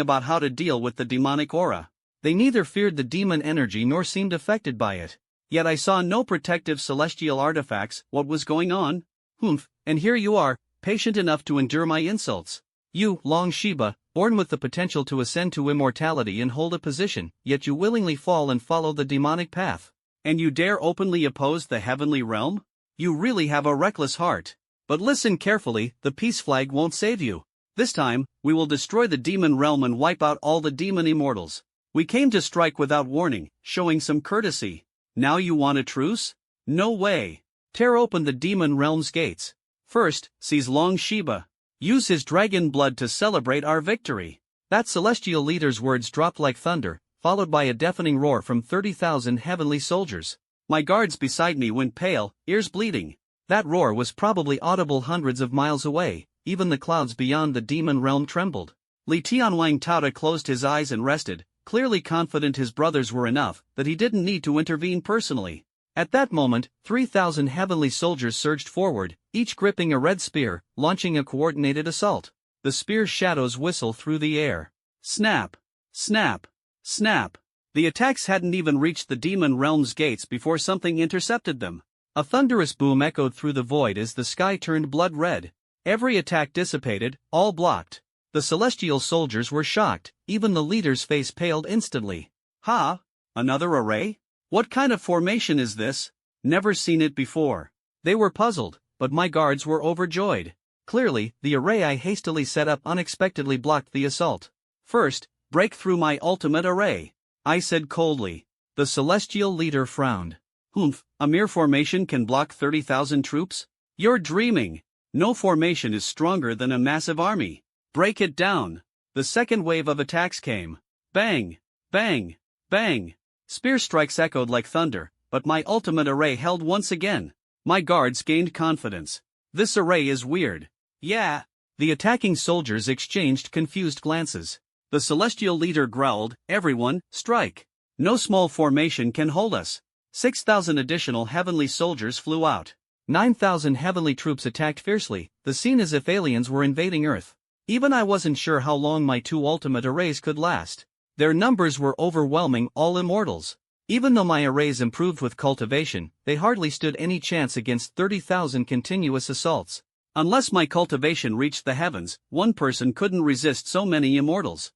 about how to deal with the demonic aura. They neither feared the demon energy nor seemed affected by it. Yet I saw no protective celestial artifacts. What was going on? Humph, and here you are, patient enough to endure my insults. You, Long Shiba, born with the potential to ascend to immortality and hold a position, yet you willingly fall and follow the demonic path. And you dare openly oppose the heavenly realm? You really have a reckless heart. But listen carefully, the peace flag won't save you. This time, we will destroy the demon realm and wipe out all the demon immortals. We came to strike without warning, showing some courtesy. Now you want a truce? No way. Tear open the demon realm's gates. First, seize Long Shiba. Use his dragon blood to celebrate our victory. That celestial leader's words dropped like thunder, followed by a deafening roar from 30,000 heavenly soldiers. My guards beside me went pale, ears bleeding. That roar was probably audible hundreds of miles away. Even the clouds beyond the demon realm trembled. Li Tianwang Tauta closed his eyes and rested, clearly confident his brothers were enough, that he didn't need to intervene personally. At that moment, 3,000 heavenly soldiers surged forward, each gripping a red spear, launching a coordinated assault. The spear's shadows whistle through the air. Snap! Snap! Snap! The attacks hadn't even reached the demon realm's gates before something intercepted them. A thunderous boom echoed through the void as the sky turned blood red. Every attack dissipated, all blocked. The celestial soldiers were shocked, even the leader's face paled instantly. Ha! Another array? What kind of formation is this? Never seen it before. They were puzzled, but my guards were overjoyed. Clearly, the array I hastily set up unexpectedly blocked the assault. First, break through my ultimate array, I said coldly. The celestial leader frowned. Humph, a mere formation can block 30,000 troops? You're dreaming. No formation is stronger than a massive army. Break it down. The second wave of attacks came. Bang! Bang! Bang! Spear strikes echoed like thunder, but my ultimate array held once again. My guards gained confidence. This array is weird. Yeah. The attacking soldiers exchanged confused glances. The celestial leader growled, everyone, strike. No small formation can hold us. 6,000 additional heavenly soldiers flew out. 9,000 heavenly troops attacked fiercely, the scene as if aliens were invading Earth. Even I wasn't sure how long my two ultimate arrays could last. Their numbers were overwhelming, all immortals. Even though my arrays improved with cultivation, they hardly stood any chance against 30,000 continuous assaults. Unless my cultivation reached the heavens, one person couldn't resist so many immortals.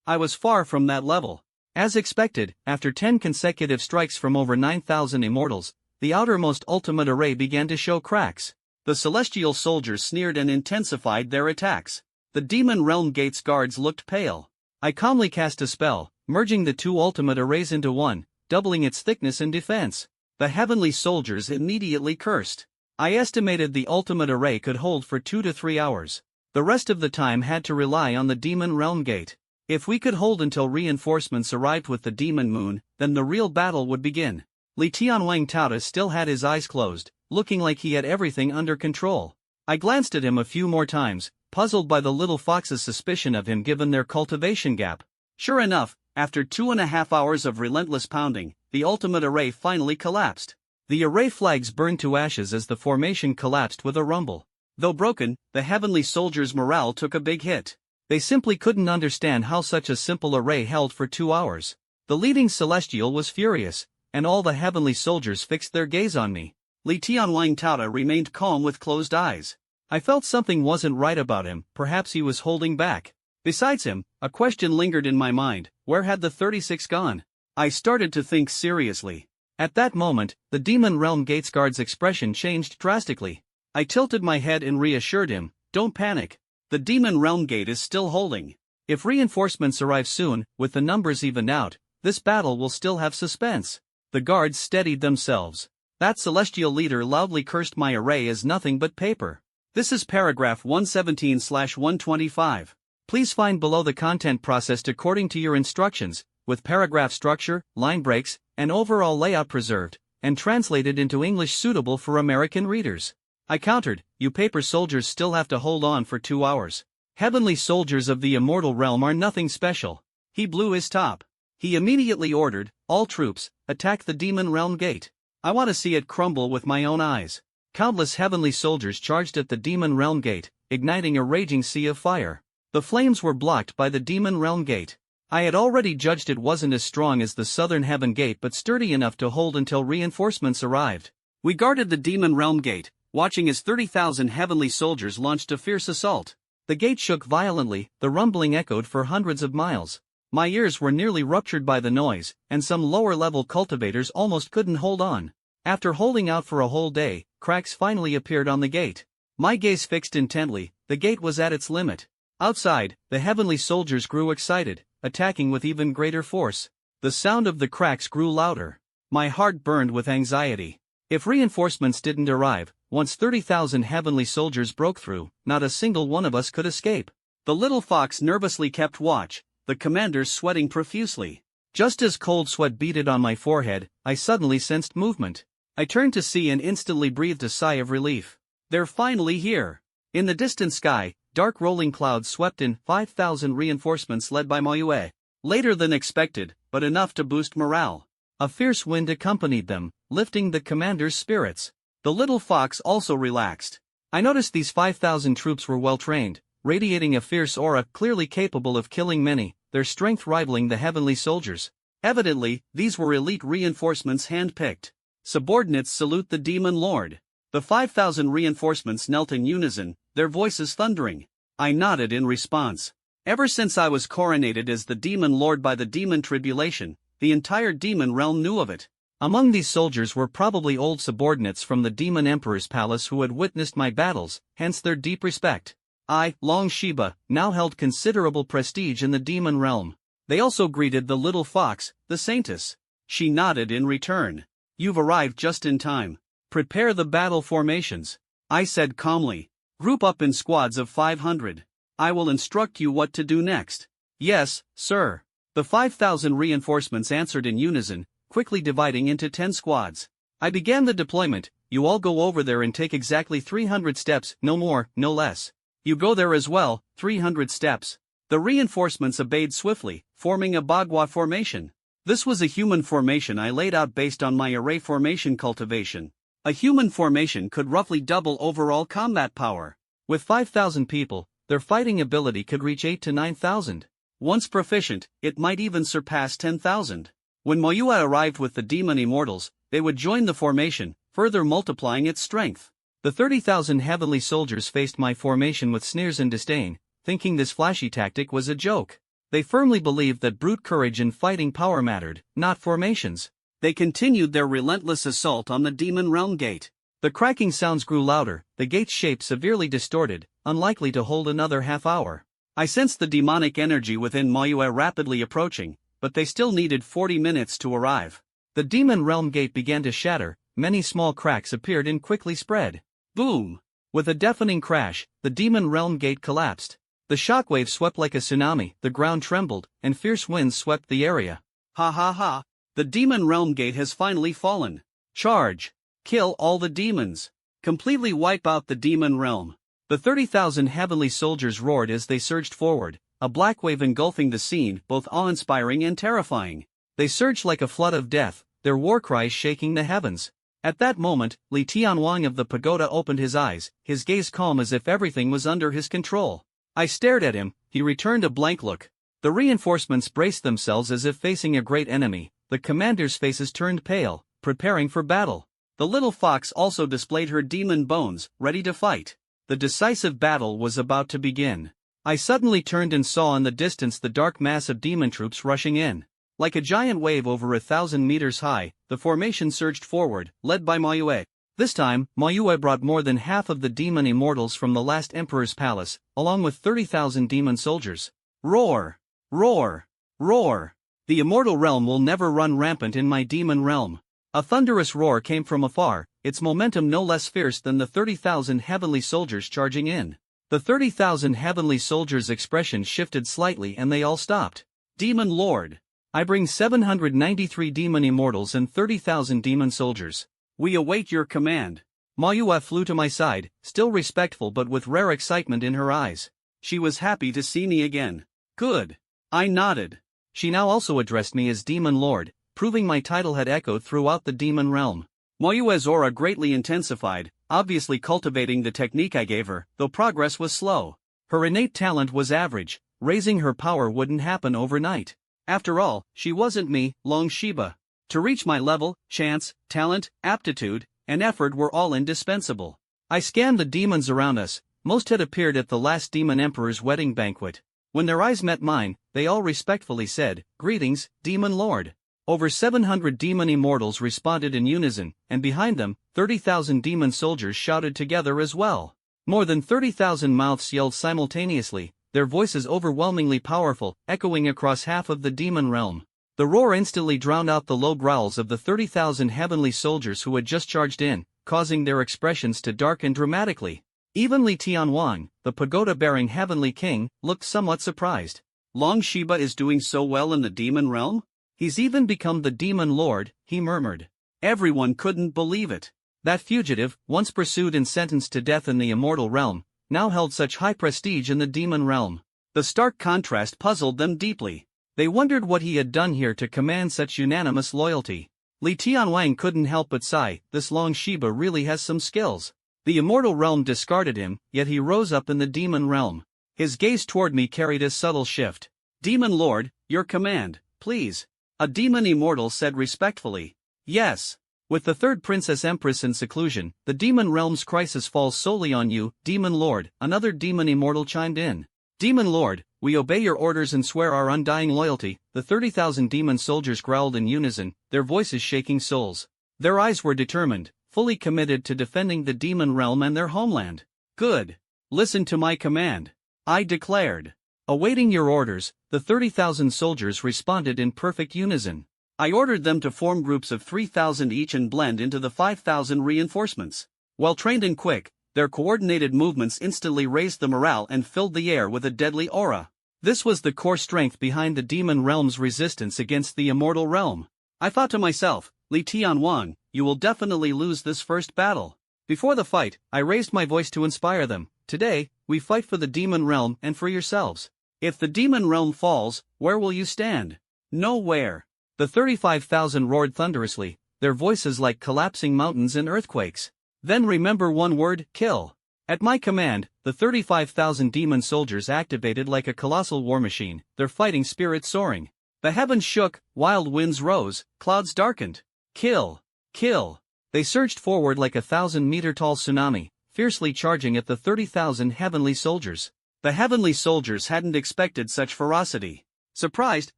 I was far from that level. As expected, after 10 consecutive strikes from over 9,000 immortals, the outermost ultimate array began to show cracks. The celestial soldiers sneered and intensified their attacks. The demon realm gates guards looked pale. I calmly cast a spell, merging the two ultimate arrays into one, doubling its thickness and defense. The heavenly soldiers immediately cursed. I estimated the ultimate array could hold for 2 to 3 hours. The rest of the time had to rely on the demon realm gate. If we could hold until reinforcements arrived with the demon moon, then the real battle would begin. Li Tianwang Tauta still had his eyes closed, looking like he had everything under control. I glanced at him a few more times, puzzled by the little fox's suspicion of him given their cultivation gap. Sure enough, after 2.5 hours of relentless pounding, the ultimate array finally collapsed. The array flags burned to ashes as the formation collapsed with a rumble. Though broken, the heavenly soldiers' morale took a big hit. They simply couldn't understand how such a simple array held for 2 hours. The leading celestial was furious, and all the heavenly soldiers fixed their gaze on me. Li Tianwang Tauta remained calm with closed eyes. I felt something wasn't right about him, perhaps he was holding back. Besides him, a question lingered in my mind, where had the 36 gone? I started to think seriously. At that moment, the demon realm gates guard's expression changed drastically. I tilted my head and reassured him, don't panic. The demon realm gate is still holding. If reinforcements arrive soon, with the numbers evened out, this battle will still have suspense. The guards steadied themselves. That celestial leader loudly cursed my array as nothing but paper. This is paragraph 117/125. Please find below the content processed according to your instructions, with paragraph structure, line breaks, and overall layout preserved, and translated into English suitable for American readers. I countered, you paper soldiers still have to hold on for 2 hours. Heavenly soldiers of the immortal realm are nothing special. He blew his top. He immediately ordered, all troops, attack the demon realm gate. I want to see it crumble with my own eyes. Countless heavenly soldiers charged at the demon realm gate, igniting a raging sea of fire. The flames were blocked by the demon realm gate. I had already judged it wasn't as strong as the southern heaven gate but sturdy enough to hold until reinforcements arrived. We guarded the demon realm gate, watching as 30,000 heavenly soldiers launched a fierce assault. The gate shook violently, the rumbling echoed for hundreds of miles. My ears were nearly ruptured by the noise, and some lower-level cultivators almost couldn't hold on. After holding out for a whole day, cracks finally appeared on the gate. My gaze fixed intently, the gate was at its limit. Outside, the heavenly soldiers grew excited, attacking with even greater force. The sound of the cracks grew louder. My heart burned with anxiety. If reinforcements didn't arrive, once 30,000 heavenly soldiers broke through, not a single one of us could escape. The little fox nervously kept watch, the commanders sweating profusely. Just as cold sweat beaded on my forehead, I suddenly sensed movement. I turned to see and instantly breathed a sigh of relief. They're finally here. In the distant sky, dark rolling clouds swept in, 5,000 reinforcements led by Moyue. Later than expected, but enough to boost morale. A fierce wind accompanied them, lifting the commander's spirits. The little fox also relaxed. I noticed these 5,000 troops were well trained, radiating a fierce aura, clearly capable of killing many, their strength rivaling the heavenly soldiers. Evidently, these were elite reinforcements hand-picked. Subordinates salute the demon lord. The 5,000 reinforcements knelt in unison, their voices thundering. I nodded in response. Ever since I was coronated as the demon lord by the demon tribulation, the entire demon realm knew of it. Among these soldiers were probably old subordinates from the demon emperor's palace who had witnessed my battles, hence their deep respect. I, Long Shiba, now held considerable prestige in the demon realm. They also greeted the little fox, the saintess. She nodded in return. You've arrived just in time. Prepare the battle formations. I said calmly. Group up in squads of 500. I will instruct you what to do next. Yes, sir. The 5,000 reinforcements answered in unison, quickly dividing into 10 squads. I began the deployment. You all go over there and take exactly 300 steps, no more, no less. You go there as well, 300 steps. The reinforcements obeyed swiftly, forming a Bagua formation. This was a human formation I laid out based on my array formation cultivation. A human formation could roughly double overall combat power. With 5,000 people, their fighting ability could reach 8 to 9,000. Once proficient, it might even surpass 10,000. When Moyua arrived with the demon immortals, they would join the formation, further multiplying its strength. The 30,000 heavenly soldiers faced my formation with sneers and disdain, thinking this flashy tactic was a joke. They firmly believed that brute courage and fighting power mattered, not formations. They continued their relentless assault on the demon realm gate. The cracking sounds grew louder, the gate's shape severely distorted, unlikely to hold another half hour. I sensed the demonic energy within Moyue rapidly approaching, but they still needed 40 minutes to arrive. The demon realm gate began to shatter, many small cracks appeared and quickly spread. Boom! With a deafening crash, the demon realm gate collapsed. The shockwave swept like a tsunami, the ground trembled, and fierce winds swept the area. Ha ha ha! The demon realm gate has finally fallen. Charge! Kill all the demons! Completely wipe out the demon realm! The 30,000 heavenly soldiers roared as they surged forward, a black wave engulfing the scene, both awe-inspiring and terrifying. They surged like a flood of death, their war cries shaking the heavens. At that moment, Li Tianwang of the Pagoda opened his eyes, his gaze calm as if everything was under his control. I stared at him, he returned a blank look. The reinforcements braced themselves as if facing a great enemy, the commanders' faces turned pale, preparing for battle. The little fox also displayed her demon bones, ready to fight. The decisive battle was about to begin. I suddenly turned and saw in the distance the dark mass of demon troops rushing in. Like a giant wave over 1,000 meters high, the formation surged forward, led by Moyue. This time, Moyue brought more than half of the demon immortals from the last emperor's palace, along with 30,000 demon soldiers. Roar! Roar! Roar! The immortal realm will never run rampant in my demon realm. A thunderous roar came from afar, its momentum no less fierce than the 30,000 heavenly soldiers charging in. The 30,000 heavenly soldiers' expression shifted slightly and they all stopped. Demon Lord! I bring 793 demon immortals and 30,000 demon soldiers. We await your command. Moyue flew to my side, still respectful but with rare excitement in her eyes. She was happy to see me again. Good. I nodded. She now also addressed me as Demon Lord, proving my title had echoed throughout the demon realm. Mo Yue's aura greatly intensified, obviously cultivating the technique I gave her, though progress was slow. Her innate talent was average, raising her power wouldn't happen overnight. After all, she wasn't me, Long Shiba. To reach my level, chance, talent, aptitude, and effort were all indispensable. I scanned the demons around us. Most had appeared at the last demon emperor's wedding banquet. When their eyes met mine, they all respectfully said, "Greetings, Demon Lord." Over 700 demon immortals responded in unison, and behind them, 30,000 demon soldiers shouted together as well. More than 30,000 mouths yelled simultaneously, their voices overwhelmingly powerful, echoing across half of the demon realm. The roar instantly drowned out the low growls of the 30,000 heavenly soldiers who had just charged in, causing their expressions to darken dramatically. Even Li Tianwang, the pagoda-bearing heavenly king, looked somewhat surprised. Long Shiba is doing so well in the demon realm? He's even become the demon lord, he murmured. Everyone couldn't believe it. That fugitive, once pursued and sentenced to death in the immortal realm, now held such high prestige in the demon realm. The stark contrast puzzled them deeply. They wondered what he had done here to command such unanimous loyalty. Li Tianwang couldn't help but sigh, this Long Shiba really has some skills. The immortal realm discarded him, yet he rose up in the demon realm. His gaze toward me carried a subtle shift. Demon Lord, your command, please. A demon immortal said respectfully. Yes. With the third Princess Empress in seclusion, the demon realm's crisis falls solely on you, Demon Lord, another demon immortal chimed in. Demon Lord, we obey your orders and swear our undying loyalty, the 30,000 demon soldiers growled in unison, their voices shaking souls. Their eyes were determined, fully committed to defending the demon realm and their homeland. Good. Listen to my command. I declared. Awaiting your orders, the 30,000 soldiers responded in perfect unison. I ordered them to form groups of 3,000 each and blend into the 5,000 reinforcements. Well trained and quick, their coordinated movements instantly raised the morale and filled the air with a deadly aura. This was the core strength behind the demon realm's resistance against the immortal realm. I thought to myself, Li Tianwang, you will definitely lose this first battle. Before the fight, I raised my voice to inspire them. Today, we fight for the demon realm and for yourselves. If the demon realm falls, where will you stand? Nowhere. The 35,000 roared thunderously, their voices like collapsing mountains in earthquakes. Then remember one word, kill. At my command, the 35,000 demon soldiers activated like a colossal war machine, their fighting spirit soaring. The heavens shook, wild winds rose, clouds darkened. Kill. Kill. They surged forward like a 1,000-meter-tall tsunami, fiercely charging at the 30,000 heavenly soldiers. The heavenly soldiers hadn't expected such ferocity. Surprised,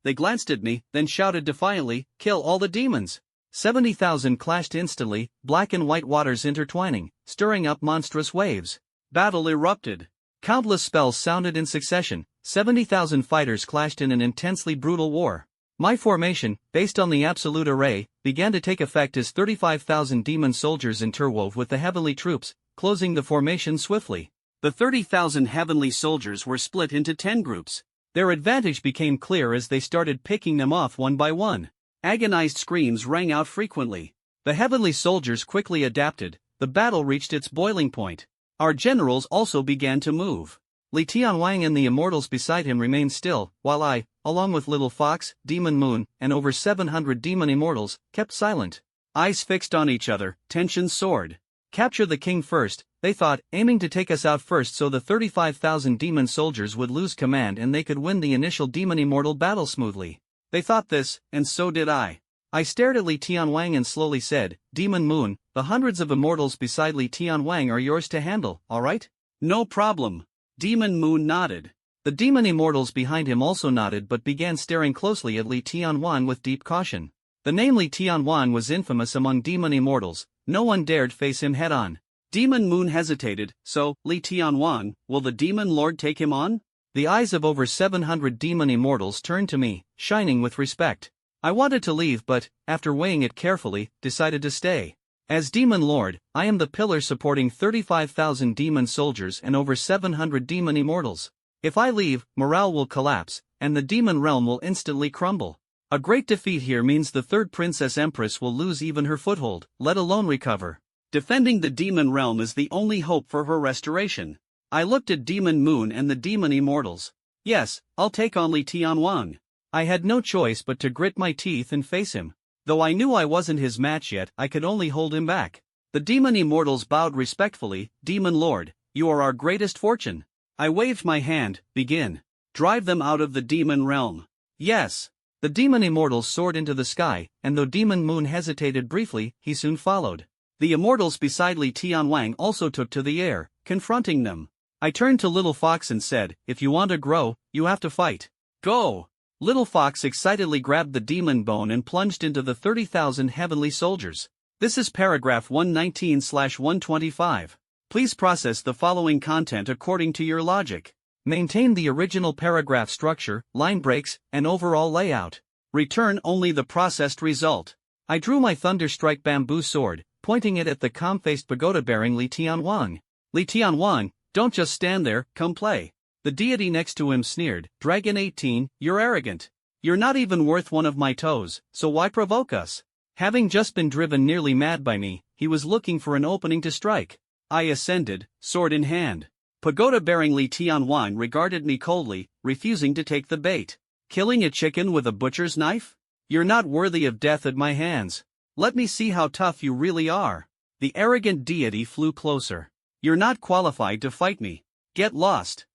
they glanced at me, then shouted defiantly, kill all the demons. 70,000 clashed instantly, black and white waters intertwining, stirring up monstrous waves. Battle erupted. Countless spells sounded in succession, 70,000 fighters clashed in an intensely brutal war. My formation, based on the absolute array, began to take effect as 35,000 demon soldiers interwove with the heavenly troops, closing the formation swiftly. The 30,000 heavenly soldiers were split into 10 groups. Their advantage became clear as they started picking them off one by one. Agonized screams rang out frequently. The heavenly soldiers quickly adapted, the battle reached its boiling point. Our generals also began to move. Li Tianwang and the immortals beside him remained still, while I, along with Little Fox, Demon Moon, and over 700 demon immortals, kept silent. Eyes fixed on each other, tension soared. Capture the king first, they thought, aiming to take us out first so the 35,000 demon soldiers would lose command and they could win the initial demon immortal battle smoothly. They thought this, and so did I. I stared at Li Tianwang and slowly said, Demon Moon, the hundreds of immortals beside Li Tianwang are yours to handle, alright? No problem. Demon Moon nodded. The demon immortals behind him also nodded but began staring closely at Li Tianwang with deep caution. The name Li Tianwang was infamous among demon immortals, no one dared face him head-on. Demon Moon hesitated, so, Li Tianwang, will the demon lord take him on? The eyes of over 700 demon immortals turned to me, shining with respect. I wanted to leave but, after weighing it carefully, decided to stay. As Demon Lord, I am the pillar supporting 35,000 demon soldiers and over 700 demon immortals. If I leave, morale will collapse, and the demon realm will instantly crumble. A great defeat here means the third Princess Empress will lose even her foothold, let alone recover. Defending the demon realm is the only hope for her restoration. I looked at Demon Moon and the demon immortals. Yes, I'll take on Li Tianwang. I had no choice but to grit my teeth and face him. Though I knew I wasn't his match yet, I could only hold him back. The demon immortals bowed respectfully. Demon Lord, you are our greatest fortune. I waved my hand. Begin. Drive them out of the demon realm. Yes. The demon immortals soared into the sky, and though Demon Moon hesitated briefly, he soon followed. The immortals beside Li Tianwang also took to the air, confronting them. I turned to Little Fox and said, if you want to grow, you have to fight. Go! Little Fox excitedly grabbed the demon bone and plunged into the 30,000 heavenly soldiers. This is paragraph 119/125. Please process the following content according to your logic. Maintain the original paragraph structure, line breaks, and overall layout. Return only the processed result. I drew my Thunderstrike bamboo sword, pointing it at the calm-faced pagoda-bearing Li Tianwang. Li Tianwang, don't just stand there, come play. The deity next to him sneered, Dragon 18, you're arrogant. You're not even worth one of my toes, so why provoke us? Having just been driven nearly mad by me, he was looking for an opening to strike. I ascended, sword in hand. Pagoda-bearing Li Tianwang regarded me coldly, refusing to take the bait. Killing a chicken with a butcher's knife? You're not worthy of death at my hands. Let me see how tough you really are. The arrogant deity flew closer. You're not qualified to fight me. Get lost.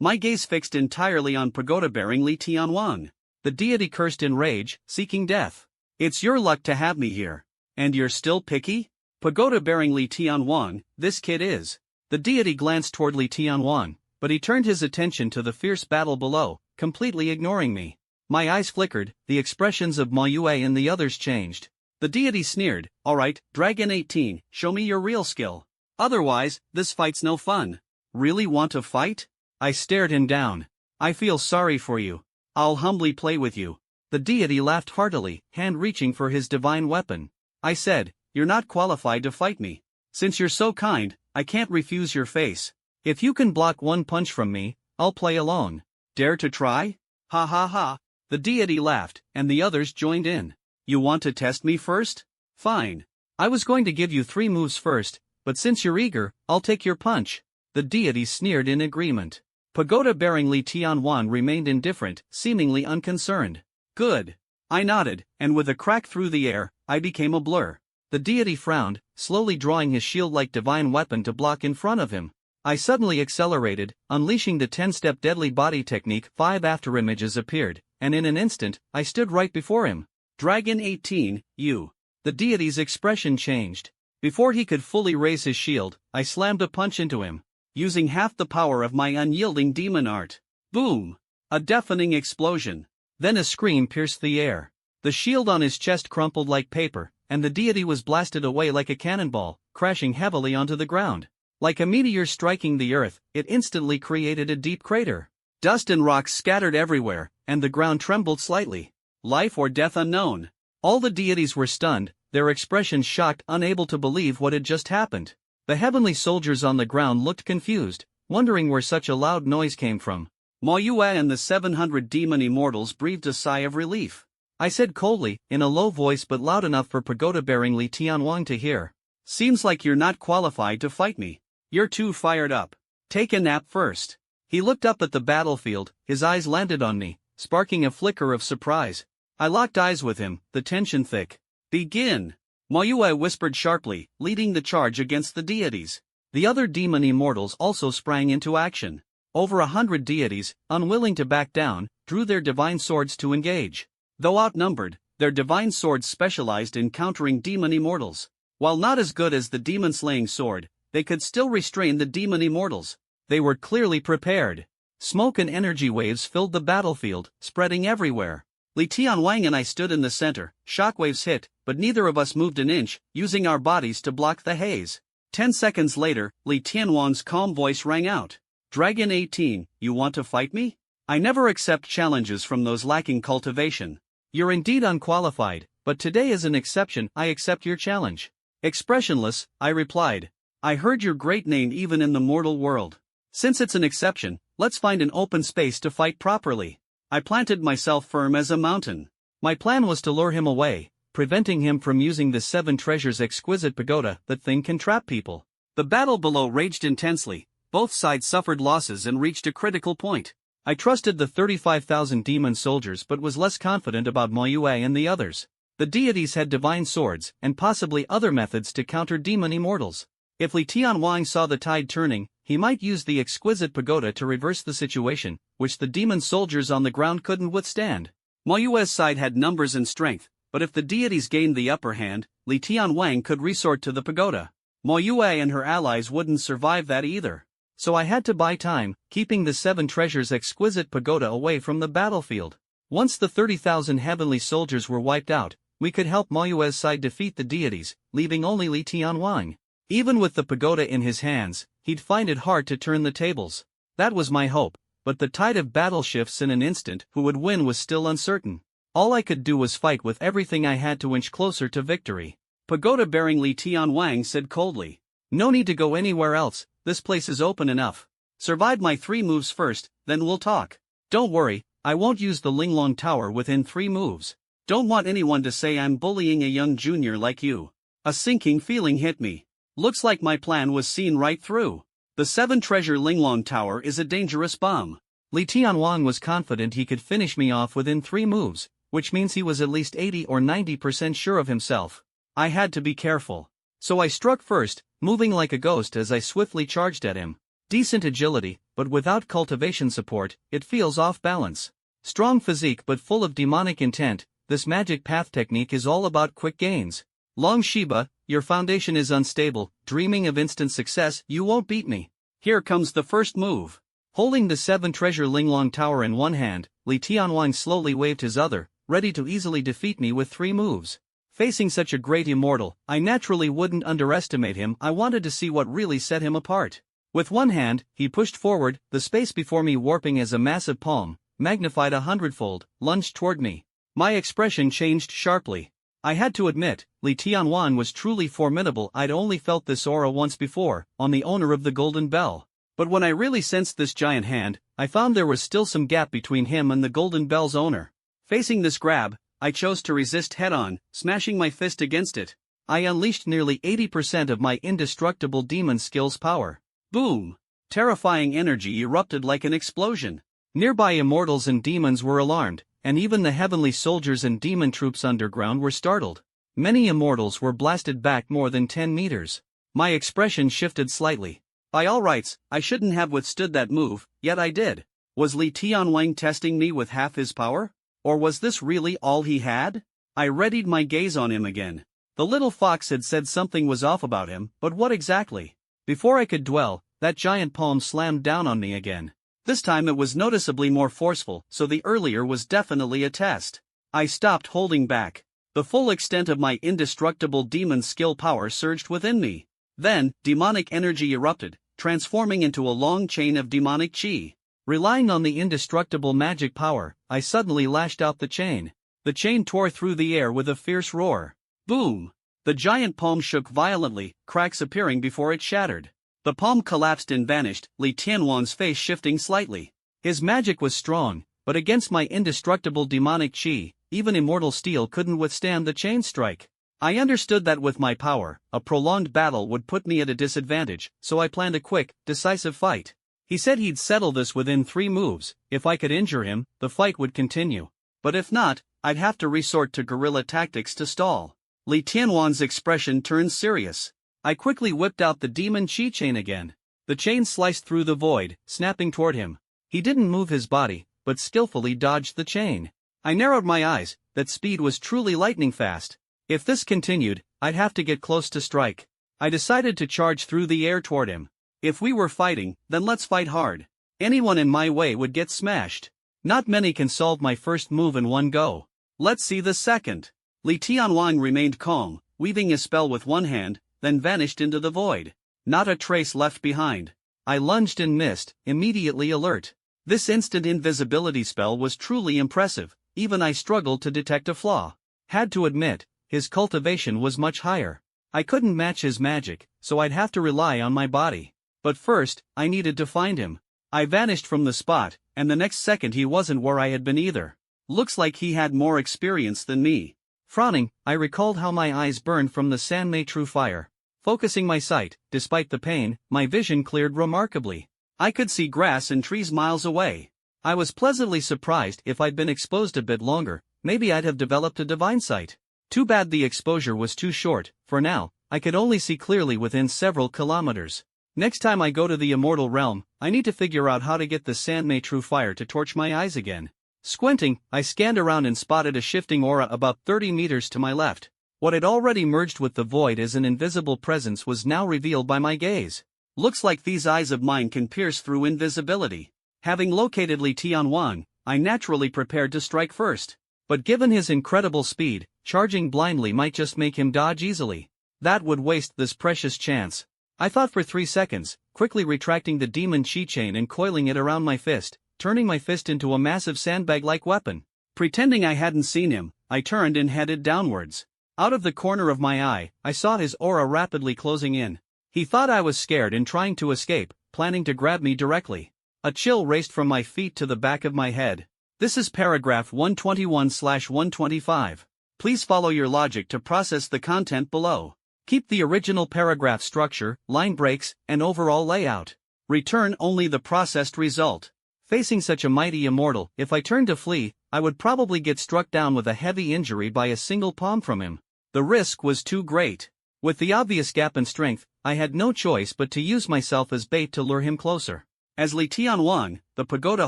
My gaze fixed entirely on pagoda-bearing Li Tianwang. The deity cursed in rage, seeking death. It's your luck to have me here. And you're still picky? Pagoda-bearing Li Tianwang, this kid is. The deity glanced toward Li Tianwang, but he turned his attention to the fierce battle below, completely ignoring me. My eyes flickered, the expressions of Ma Yue and the others changed. The deity sneered, alright, Dragon 18, show me your real skill. Otherwise, this fight's no fun. Really want to fight? I stared him down. I feel sorry for you. I'll humbly play with you. The deity laughed heartily, hand reaching for his divine weapon. I said, you're not qualified to fight me. Since you're so kind, I can't refuse your face. If you can block one punch from me, I'll play alone. Dare to try? Ha ha ha. The deity laughed, and the others joined in. You want to test me first? Fine. I was going to give you 3 moves first, but since you're eager, I'll take your punch. The deity sneered in agreement. Pagoda-bearing Li Tianwang remained indifferent, seemingly unconcerned. Good. I nodded, and with a crack through the air, I became a blur. The deity frowned, slowly drawing his shield-like divine weapon to block in front of him. I suddenly accelerated, unleashing the 10-step deadly body technique. 5 afterimages appeared, and in an instant, I stood right before him. Dragon 18, you. The deity's expression changed. Before he could fully raise his shield, I slammed a punch into him, using half the power of my unyielding demon art. Boom! A deafening explosion. Then a scream pierced the air. The shield on his chest crumpled like paper, and the deity was blasted away like a cannonball, crashing heavily onto the ground. Like a meteor striking the earth, it instantly created a deep crater. Dust and rocks scattered everywhere, and the ground trembled slightly. Life or death unknown. All the deities were stunned, their expressions shocked, unable to believe what had just happened. The heavenly soldiers on the ground looked confused, wondering where such a loud noise came from. Ma Yue and the 700 demon immortals breathed a sigh of relief. I said coldly, in a low voice but loud enough for pagoda-bearing Li Tianwang to hear. Seems like you're not qualified to fight me. You're too fired up. Take a nap first. He looked up at the battlefield, his eyes landed on me, sparking a flicker of surprise. I locked eyes with him, the tension thick. Begin! Ma Yue whispered sharply, leading the charge against the deities. The other demon immortals also sprang into action. Over 100 deities, unwilling to back down, drew their divine swords to engage. Though outnumbered, their divine swords specialized in countering demon immortals. While not as good as the demon-slaying sword, they could still restrain the demon immortals. They were clearly prepared. Smoke and energy waves filled the battlefield, spreading everywhere. Li Tianwang and I stood in the center. Shockwaves hit, but neither of us moved an inch, using our bodies to block the haze. 10 seconds later, Li Tianwang's calm voice rang out. Dragon 18, you want to fight me? I never accept challenges from those lacking cultivation. You're indeed unqualified, but today is an exception. I accept your challenge. Expressionless, I replied. I heard your great name even in the mortal world. Since it's an exception, let's find an open space to fight properly. I planted myself firm as a mountain. My plan was to lure him away, preventing him from using the 7 treasures exquisite pagoda. That thing can trap people. The battle below raged intensely. Both sides suffered losses and reached a critical point. I trusted the 35,000 demon soldiers but was less confident about Ma Yue and the others. The deities had divine swords and possibly other methods to counter demon immortals. If Li Tianwang saw the tide turning, he might use the exquisite pagoda to reverse the situation, which the demon soldiers on the ground couldn't withstand. Mo Yue's side had numbers and strength, but if the deities gained the upper hand, Li Tianwang could resort to the pagoda. Mo Yue and her allies wouldn't survive that either. So I had to buy time, keeping the 7 treasures' exquisite pagoda away from the battlefield. Once the 30,000 heavenly soldiers were wiped out, we could help Mo Yue's side defeat the deities, leaving only Li Tianwang. Even with the pagoda in his hands, he'd find it hard to turn the tables. That was my hope, but the tide of battle shifts in an instant. Who would win was still uncertain. All I could do was fight with everything I had to inch closer to victory. Pagoda-bearing Li Tianwang said coldly, "No need to go anywhere else, this place is open enough. Survive my 3 moves first, then we'll talk. Don't worry, I won't use the Linglong Tower within 3 moves. Don't want anyone to say I'm bullying a young junior like you." A sinking feeling hit me. Looks like my plan was seen right through. The 7-treasure Linglong Tower is a dangerous bomb. Li Tianwang was confident he could finish me off within 3 moves, which means he was at least 80 or 90% sure of himself. I had to be careful. So I struck first, moving like a ghost as I swiftly charged at him. Decent agility, but without cultivation support, it feels off balance. Strong physique but full of demonic intent, this magic path technique is all about quick gains. Long Shiba, your foundation is unstable, dreaming of instant success, you won't beat me. Here comes the first move. Holding the 7-treasure Linglong Tower in one hand, Li Tianwang slowly waved his other, ready to easily defeat me with 3 moves. Facing such a great immortal, I naturally wouldn't underestimate him. I wanted to see what really set him apart. With one hand, he pushed forward, the space before me warping as a massive palm, magnified 100-fold, lunged toward me. My expression changed sharply. I had to admit, Li Tianwang was truly formidable. I'd only felt this aura once before, on the owner of the Golden Bell. But when I really sensed this giant hand, I found there was still some gap between him and the Golden Bell's owner. Facing this grab, I chose to resist head-on, smashing my fist against it. I unleashed nearly 80% of my indestructible demon skill's power. Boom! Terrifying energy erupted like an explosion. Nearby immortals and demons were alarmed, and even the heavenly soldiers and demon troops underground were startled. Many immortals were blasted back more than 10 meters. My expression shifted slightly. By all rights, I shouldn't have withstood that move, yet I did. Was Li Tianwang testing me with half his power? Or was this really all he had? I readied my gaze on him again. The little fox had said something was off about him, but what exactly? Before I could dwell, that giant palm slammed down on me again. This time it was noticeably more forceful, so the earlier was definitely a test. I stopped holding back. The full extent of my indestructible demon skill power surged within me. Then, demonic energy erupted, transforming into a long chain of demonic chi. Relying on the indestructible magic power, I suddenly lashed out the chain. The chain tore through the air with a fierce roar. Boom! The giant palm shook violently, cracks appearing before it shattered. The palm collapsed and vanished, Li Tianwang's face shifting slightly. His magic was strong, but against my indestructible demonic chi, even immortal steel couldn't withstand the chain strike. I understood that with my power, a prolonged battle would put me at a disadvantage, so I planned a quick, decisive fight. He said he'd settle this within 3 moves. If I could injure him, the fight would continue. But if not, I'd have to resort to guerrilla tactics to stall. Li Tianwang's expression turned serious. I quickly whipped out the demon chi chain again. The chain sliced through the void, snapping toward him. He didn't move his body, but skillfully dodged the chain. I narrowed my eyes. That speed was truly lightning fast. If this continued, I'd have to get close to strike. I decided to charge through the air toward him. If we were fighting, then let's fight hard. Anyone in my way would get smashed. Not many can solve my first move in one go. Let's see the second. Li Tianwang remained calm, weaving a spell with one hand, then vanished into the void. Not a trace left behind. I lunged and missed, immediately alert. This instant invisibility spell was truly impressive, even I struggled to detect a flaw. Had to admit, his cultivation was much higher. I couldn't match his magic, so I'd have to rely on my body. But first, I needed to find him. I vanished from the spot, and the next second he wasn't where I had been either. Looks like he had more experience than me. Frowning, I recalled how my eyes burned from the Sanmei True Fire. Focusing my sight, despite the pain, my vision cleared remarkably. I could see grass and trees miles away. I was pleasantly surprised. If I'd been exposed a bit longer, maybe I'd have developed a divine sight. Too bad the exposure was too short. For now, I could only see clearly within several kilometers. Next time I go to the immortal realm, I need to figure out how to get the Sandmay True Fire to torch my eyes again. Squinting, I scanned around and spotted a shifting aura about 30 meters to my left. What had already merged with the void as an invisible presence was now revealed by my gaze. Looks like these eyes of mine can pierce through invisibility. Having located Li Tianwang, I naturally prepared to strike first. But given his incredible speed, charging blindly might just make him dodge easily. That would waste this precious chance. I thought for 3 seconds, quickly retracting the demon chi chain and coiling it around my fist, turning my fist into a massive sandbag-like weapon. Pretending I hadn't seen him, I turned and headed downwards. Out of the corner of my eye, I saw his aura rapidly closing in. He thought I was scared and trying to escape, planning to grab me directly. A chill raced from my feet to the back of my head. This is paragraph 121/125. Please follow your logic to process the content below. Keep the original paragraph structure, line breaks, and overall layout. Return only the processed result. Facing such a mighty immortal, if I turned to flee, I would probably get struck down with a heavy injury by a single palm from him. The risk was too great. With the obvious gap in strength, I had no choice but to use myself as bait to lure him closer. As Li Tianwang, the pagoda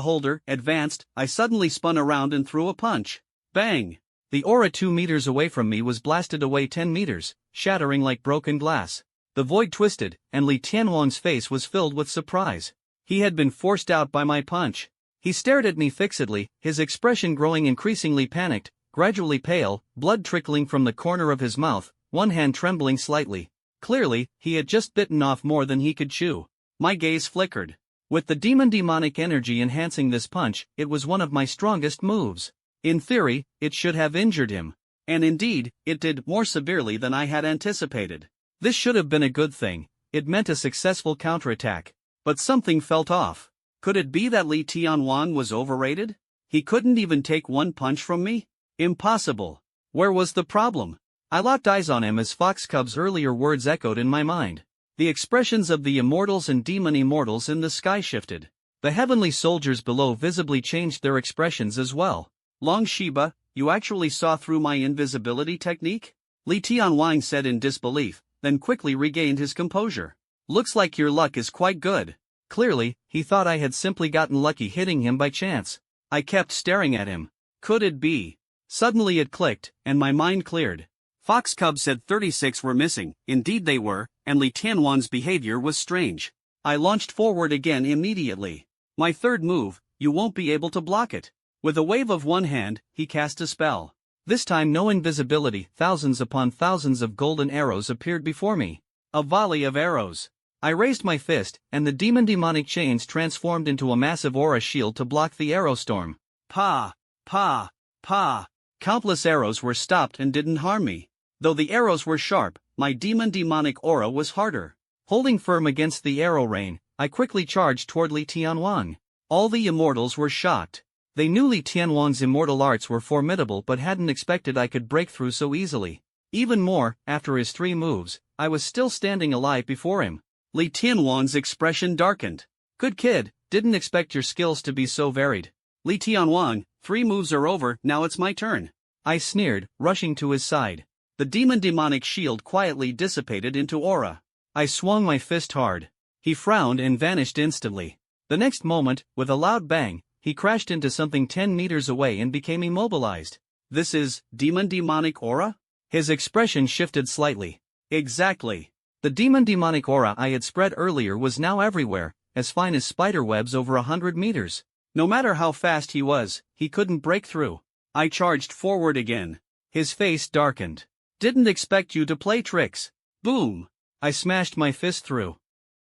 holder, advanced, I suddenly spun around and threw a punch. Bang! The aura 2 meters away from me was blasted away 10 meters, shattering like broken glass. The void twisted, and Li Tianwang's face was filled with surprise. He had been forced out by my punch. He stared at me fixedly, his expression growing increasingly panicked, gradually pale, blood trickling from the corner of his mouth, one hand trembling slightly. Clearly, he had just bitten off more than he could chew. My gaze flickered. With the demonic energy enhancing this punch, it was one of my strongest moves. In theory, it should have injured him. And indeed, it did more severely than I had anticipated. This should have been a good thing. It meant a successful counterattack. But something felt off. Could it be that Li Tianwang was overrated? He couldn't even take one punch from me? Impossible. Where was the problem? I locked eyes on him as Fox Cub's earlier words echoed in my mind. The expressions of the immortals and demon immortals in the sky shifted. The heavenly soldiers below visibly changed their expressions as well. Long Shiba, you actually saw through my invisibility technique? Li Tianwang said in disbelief, then quickly regained his composure. Looks like your luck is quite good. Clearly, he thought I had simply gotten lucky hitting him by chance. I kept staring at him. Could it be? Suddenly it clicked, and my mind cleared. Fox Cub said 36 were missing, indeed they were, and Li Tianwang's behavior was strange. I launched forward again immediately. My third move, you won't be able to block it. With a wave of one hand, he cast a spell. This time no invisibility, thousands upon thousands of golden arrows appeared before me. A volley of arrows. I raised my fist, and the demonic chains transformed into a massive aura shield to block the arrow storm. Pa! Pa! Pa! Countless arrows were stopped and didn't harm me. Though the arrows were sharp, my demonic aura was harder. Holding firm against the arrow rain, I quickly charged toward Li Tianwang. All the immortals were shocked. They knew Li Tianwang's immortal arts were formidable but hadn't expected I could break through so easily. Even more, after his 3 moves, I was still standing alive before him. Li Tianwang's expression darkened. Good kid, didn't expect your skills to be so varied. Li Tianwang, 3 moves are over, now it's my turn. I sneered, rushing to his side. The demonic shield quietly dissipated into aura. I swung my fist hard. He frowned and vanished instantly. The next moment, with a loud bang, he crashed into something 10 meters away and became immobilized. This is demonic aura? His expression shifted slightly. Exactly. The demonic aura I had spread earlier was now everywhere, as fine as spider webs over 100 meters. No matter how fast he was, he couldn't break through. I charged forward again. His face darkened. Didn't expect you to play tricks. Boom! I smashed my fist through.